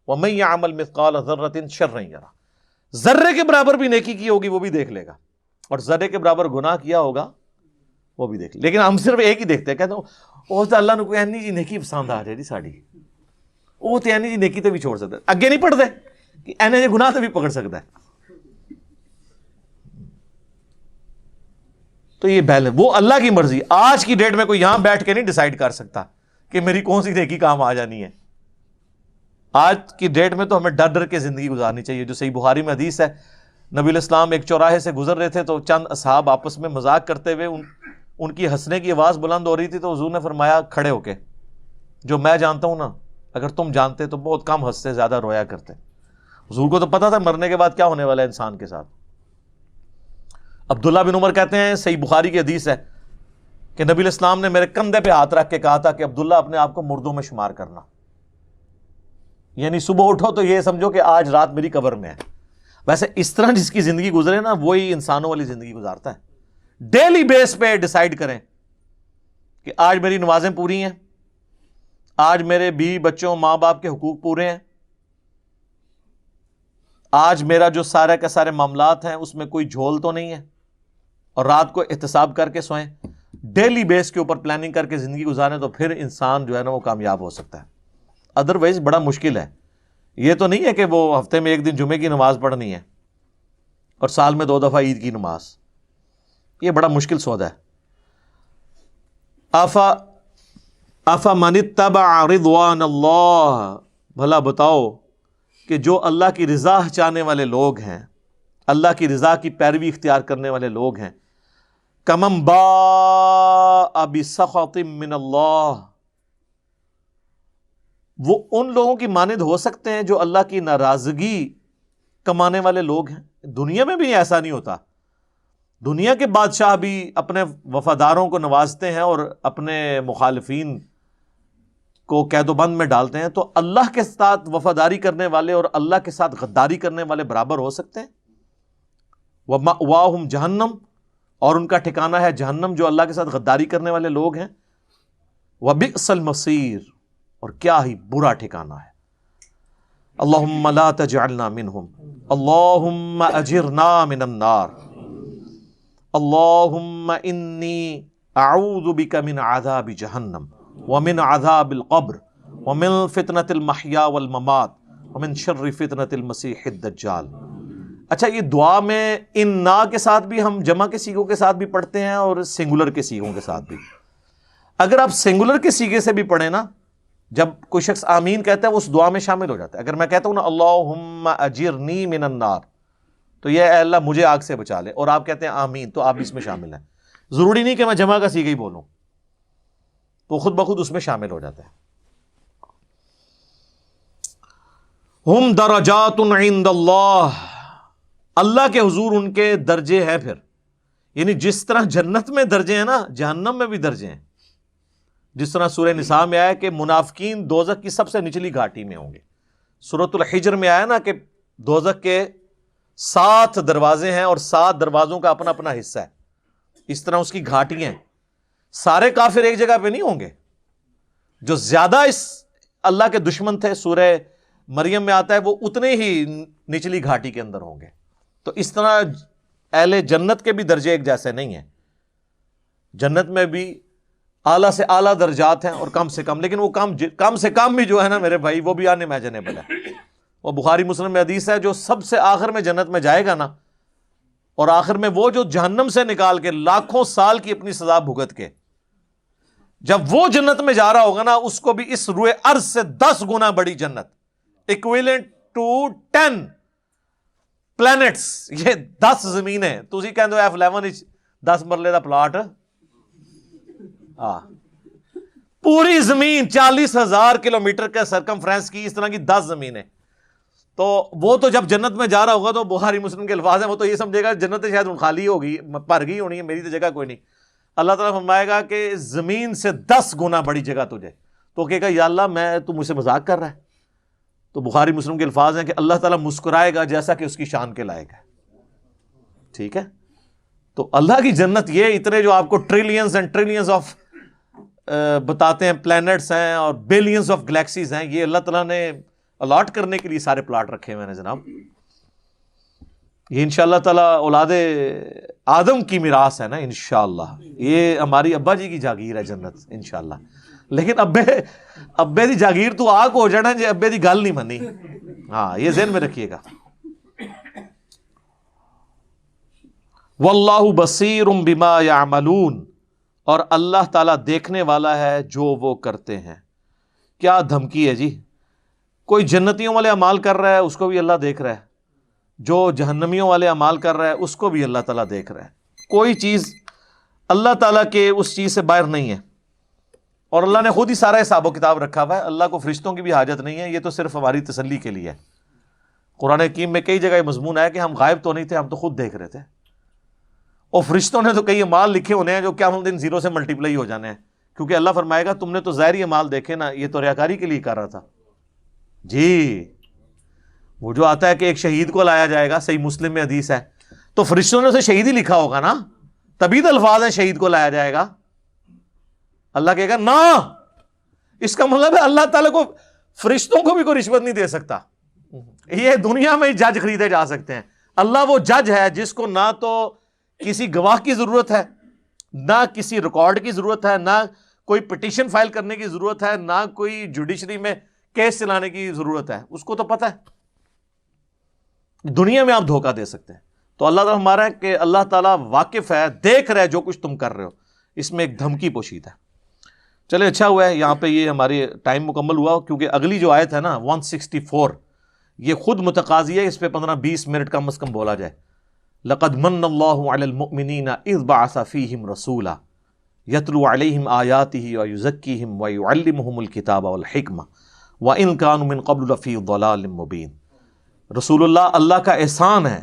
وَمَن يَعْمَلْ مِثْقَالَ ذَرَّةٍ شَرًّا يَرَهُ، ذرے کے برابر بھی نیکی کی ہوگی وہ بھی دیکھ لے گا، اور ذرے کے برابر گناہ کیا ہوگا وہ بھی دیکھ لے. لیکن ہم صرف ایک ہی دیکھتے ہیں، کہتے ہیں وہ تو اللہ نے کوئی اینی جی نیکی پسند آ جائے جی ساڑی، وہ تو اینی جی نیکی تے بھی چھوڑ سکتا ہے، اگے نہیں پڑھ دے کہ اینے جی گناہ تے بھی پکڑ سکتا ہے. تو یہ بیلنس وہ اللہ کی مرضی. آج کی ڈیٹ میں کوئی یہاں بیٹھ کے نہیں ڈیسائیڈ کر سکتا کہ میری کون سی نیکی کام آ جانی ہے. آج کی ڈیٹ میں تو ہمیں ڈر ڈر کے زندگی گزارنی چاہیے. جو صحیح بخاری میں حدیث ہے، نبی علیہ السلام ایک چوراہے سے گزر رہے تھے تو چند اصحاب آپس میں مذاق کرتے ہوئے ان کی ہنسنے کی آواز بلند ہو رہی تھی، تو حضور نے فرمایا کھڑے ہو کے، جو میں جانتا ہوں نا، اگر تم جانتے تو بہت کم ہنستے زیادہ رویا کرتے. حضور کو تو پتا تھا مرنے کے بعد کیا ہونے والا ہے انسان کے ساتھ. عبداللہ بن عمر کہتے ہیں، صحیح بخاری کی حدیث ہے، کہ نبی علیہ السلام نے میرے کندھے پہ ہاتھ رکھ کے کہا تھا کہ عبداللہ اپنے آپ کو مردوں میں شمار کرنا، یعنی صبح اٹھو تو یہ سمجھو کہ آج رات میری قبر میں ہے. ویسے اس طرح جس کی زندگی گزرے نا وہی انسانوں والی زندگی گزارتا ہے. ڈیلی بیس پہ ڈیسائیڈ کریں کہ آج میری نمازیں پوری ہیں، آج میرے بیوی بچوں ماں باپ کے حقوق پورے ہیں، آج میرا جو سارے کا سارے معاملات ہیں اس میں کوئی جھول تو نہیں ہے، اور رات کو احتساب کر کے سوئیں. ڈیلی بیس کے اوپر پلاننگ کر کے زندگی گزاریں تو پھر انسان جو ہے نا وہ کامیاب ہو سکتا ہے. ادروائز بڑا مشکل ہے. یہ تو نہیں ہے کہ وہ ہفتے میں ایک دن جمعے کی نماز پڑھنی ہے اور سال میں 2 دفعہ عید کی نماز، یہ بڑا مشکل سودا ہے. افمن اتبع رضوان اللہ، بھلا بتاؤ کہ جو اللہ کی رضا چاہنے والے لوگ ہیں، اللہ کی رضا کی پیروی اختیار کرنے والے لوگ ہیں، کمن باء بسخط من اللہ، وہ ان لوگوں کی مانند ہو سکتے ہیں جو اللہ کی ناراضگی کمانے والے لوگ ہیں. دنیا میں بھی ایسا نہیں ہوتا. دنیا کے بادشاہ بھی اپنے وفاداروں کو نوازتے ہیں اور اپنے مخالفین کو قید و بند میں ڈالتے ہیں. تو اللہ کے ساتھ وفاداری کرنے والے اور اللہ کے ساتھ غداری کرنے والے برابر ہو سکتے ہیں. وَمَأْوَاهُمْ جہنم، اور ان کا ٹھکانہ ہے جہنم، جو اللہ کے ساتھ غداری کرنے والے لوگ ہیں. وَبِئْسَ الْمَصِيرُ، اور کیا ہی برا ٹھکانہ ہے. اللہم لا تجعلنا منہم، اللہم اجرنا من النار، اللہم انی اعوذ بک من عذاب جہنم ومن عذاب القبر ومن فتنة المحیا والممات ومن شر فتنة المسیح الدجال. اچھا، یہ دعا میں ان نا کے ساتھ بھی ہم جمع کے سیغوں کے ساتھ بھی پڑھتے ہیں اور سنگولر کے سیغوں کے ساتھ بھی. اگر آپ سنگولر کے سیغے سے بھی پڑھیں نا، جب کوئی شخص آمین کہتا ہے وہ اس دعا میں شامل ہو جاتا ہے. اگر میں کہتا ہوں نا اللہم اجرنی من النار، تو یہ اے اللہ مجھے آگ سے بچا لے، اور آپ کہتے ہیں آمین، تو آپ اس میں شامل ہیں. ضروری نہیں کہ میں جمع کا سیغہ ہی بولوں، تو خود بخود اس میں شامل ہو جاتا ہے. ہم درجات عند اللہ، اللہ کے حضور ان کے درجے ہیں. پھر یعنی جس طرح جنت میں درجے ہیں نا، جہنم میں بھی درجے ہیں. جس طرح سورہ نساء میں آیا کہ منافقین دوزخ کی سب سے نچلی گھاٹی میں ہوں گے. سورۃ الحجر میں آیا نا کہ دوزخ کے 7 دروازے ہیں اور 7 دروازوں کا اپنا اپنا حصہ ہے. اس طرح اس کی گھاٹیاں ہیں. سارے کافر ایک جگہ پہ نہیں ہوں گے. جو زیادہ اس اللہ کے دشمن تھے، سورہ مریم میں آتا ہے، وہ اتنے ہی نچلی گھاٹی کے اندر ہوں گے. تو اس طرح اہل جنت کے بھی درجے ایک جیسے نہیں ہیں. جنت میں بھی اعلیٰ سے اعلیٰ درجات ہیں اور کم سے کم، لیکن وہ کم سے کم بھی جو ہے نا میرے بھائی، وہ بھی انمیجنیبل ہے. وہ بخاری مسلم میں حدیث ہے، جو سب سے آخر میں جنت میں جائے گا نا، اور آخر میں وہ جو جہنم سے نکال کے لاکھوں سال کی اپنی سزا بھگت کے جب وہ جنت میں جا رہا ہوگا نا، اس کو بھی اس روئے ارض سے 10 گنا بڑی جنت، ایکویلنٹ ٹو 10 پلانٹس، یہ 10 زمینیں. تسی کہندے ہو F11 10 مرلے دا پلاٹ، پوری زمین 40,000 کلومیٹر کے سرکمفرنس کی، اس طرح کی 10 زمینیں. تو وہ تو جب جنت میں جا رہا ہوگا تو بخاری مسلم کے الفاظ ہیں، وہ تو یہ سمجھے گا جنت شاید خالی ہوگی، بھر گئی ہونی ہے، میری تو جگہ کوئی نہیں. اللہ تعالیٰ فرمائے گا کہ زمین سے 10 گنا بڑی جگہ تجھے. تو کہے گا یا اللہ میں تو مجھ سے مذاق کر رہا ہے. تو بخاری مسلم کے الفاظ ہیں کہ اللہ تعالیٰ مسکرائے گا جیسا کہ اس کی شان کے لائق ہے. ٹھیک ہے. تو اللہ کی جنت یہ اتنے جو آپ کو ٹریلینز اینڈ ٹریلینز آف بتاتے ہیں پلانٹس ہیں اور بلینز آف گلیکسیز ہیں، یہ اللہ تعالیٰ نے الاٹ کرنے کے لیے سارے پلاٹ رکھے ہوئے ہیں جناب. یہ انشاءاللہ تعالیٰ اولاد آدم کی میراث ہے نا انشاءاللہ. یہ ہماری ابا جی کی جاگیر ہے جنت انشاءاللہ. لیکن ابے دی جاگیر تو آگ ہو جانا جی ابے دی گل نہیں منی. ہاں یہ ذہن میں رکھیے گا. واللہ بصیر بما یعملون، اور اللہ تعالیٰ دیکھنے والا ہے جو وہ کرتے ہیں. کیا دھمکی ہے جی. کوئی جنتیوں والے اعمال کر رہا ہے اس کو بھی اللہ دیکھ رہا ہے، جو جہنمیوں والے اعمال کر رہا ہے اس کو بھی اللہ تعالیٰ دیکھ رہا ہے. کوئی چیز اللہ تعالیٰ کے اس چیز سے باہر نہیں ہے، اور اللہ نے خود ہی سارا حساب و کتاب رکھا ہوا ہے. اللہ کو فرشتوں کی بھی حاجت نہیں ہے، یہ تو صرف ہماری تسلی کے لیے ہے. قرآن حکیم میں کئی جگہ یہ مضمون ہے کہ ہم غائب تو نہیں تھے، ہم تو خود دیکھ رہے تھے. اور فرشتوں نے تو کئی اعمال لکھے ہونے ہیں جو قیامت دن زیرو سے ملٹیپلائی ہو جانے ہیں، کیونکہ اللہ فرمائے گا تم نے تو ظاہری اعمال دیکھے نا، یہ تو ریاکاری کے لیے کر رہا تھا. جی وہ جو آتا ہے کہ ایک شہید کو لایا جائے گا، صحیح مسلم میں حدیث ہے، تو فرشتوں نے اسے شہید ہی لکھا ہوگا نا، تبھی تو الفاظ ہیں شہید کو لایا جائے گا. اللہ کہے گا نا، اس کا مطلب ہے اللہ تعالیٰ کو فرشتوں کو بھی کوئی رشوت نہیں دے سکتا. یہ دنیا میں جج خریدے جا سکتے ہیں. اللہ وہ جج ہے جس کو نہ تو کسی گواہ کی ضرورت ہے، نہ کسی ریکارڈ کی ضرورت ہے، نہ کوئی پٹیشن فائل کرنے کی ضرورت ہے، نہ کوئی جوڈیشری میں کیس چلانے کی ضرورت ہے. اس کو تو پتہ ہے دنیا میں آپ دھوکہ دے سکتے ہیں. تو اللہ تعالیٰ ہمارا ہے کہ اللہ تعالیٰ واقف ہے، دیکھ رہا ہے جو کچھ تم کر رہے ہو. اس میں ایک دھمکی پوشیدہ ہے. چلے اچھا ہوا ہے یہاں پہ یہ ہماری ٹائم مکمل ہوا، کیونکہ اگلی جو آیت ہے نا 164 یہ خود متقاضی ہے، اس پہ 15-20 منٹ کم از کم بولا جائے. لقد من اللہ علی المؤمنین اذ بعث فیہم رسولا یتلو علیہم آیاتہ ویزکیہم ویعلمہم الکتاب والحکمہ وان کانوا من قبل لفی ضلال مبین. رسول اللہ کا احسان ہے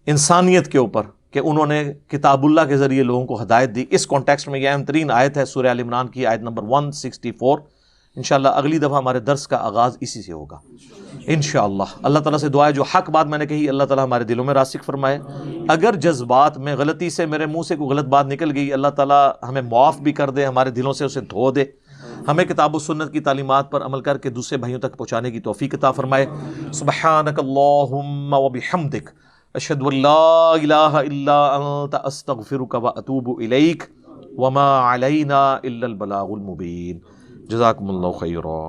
انسانیت کے اوپر کہ انہوں نے کتاب اللہ کے ذریعے لوگوں کو ہدایت دی. اس کانٹیکسٹ میں یہ اہم ترین آیت ہے سورہ آل عمران کی آیت نمبر 164. انشاءاللہ اگلی دفعہ ہمارے درس کا آغاز اسی سے ہوگا انشاءاللہ. اللہ تعالیٰ سے دعا ہے جو حق بات میں نے کہی اللہ تعالیٰ ہمارے دلوں میں راسخ فرمائے. اگر جذبات میں غلطی سے میرے منہ سے کوئی غلط بات نکل گئی اللہ تعالیٰ ہمیں معاف بھی کر دے، ہمارے دلوں سے اسے دھو دے. ہمیں کتاب و سنت کی تعلیمات پر عمل کر کے دوسرے بھائیوں تک پہنچانے کی توفیق عطا فرمائے. سبحانک اللہم وبحمدک اشہد ان لا الہ الا انت استغفرک واتوب الیک وما علینا الا البلاغ المبین. جزاکم اللہ خیرا.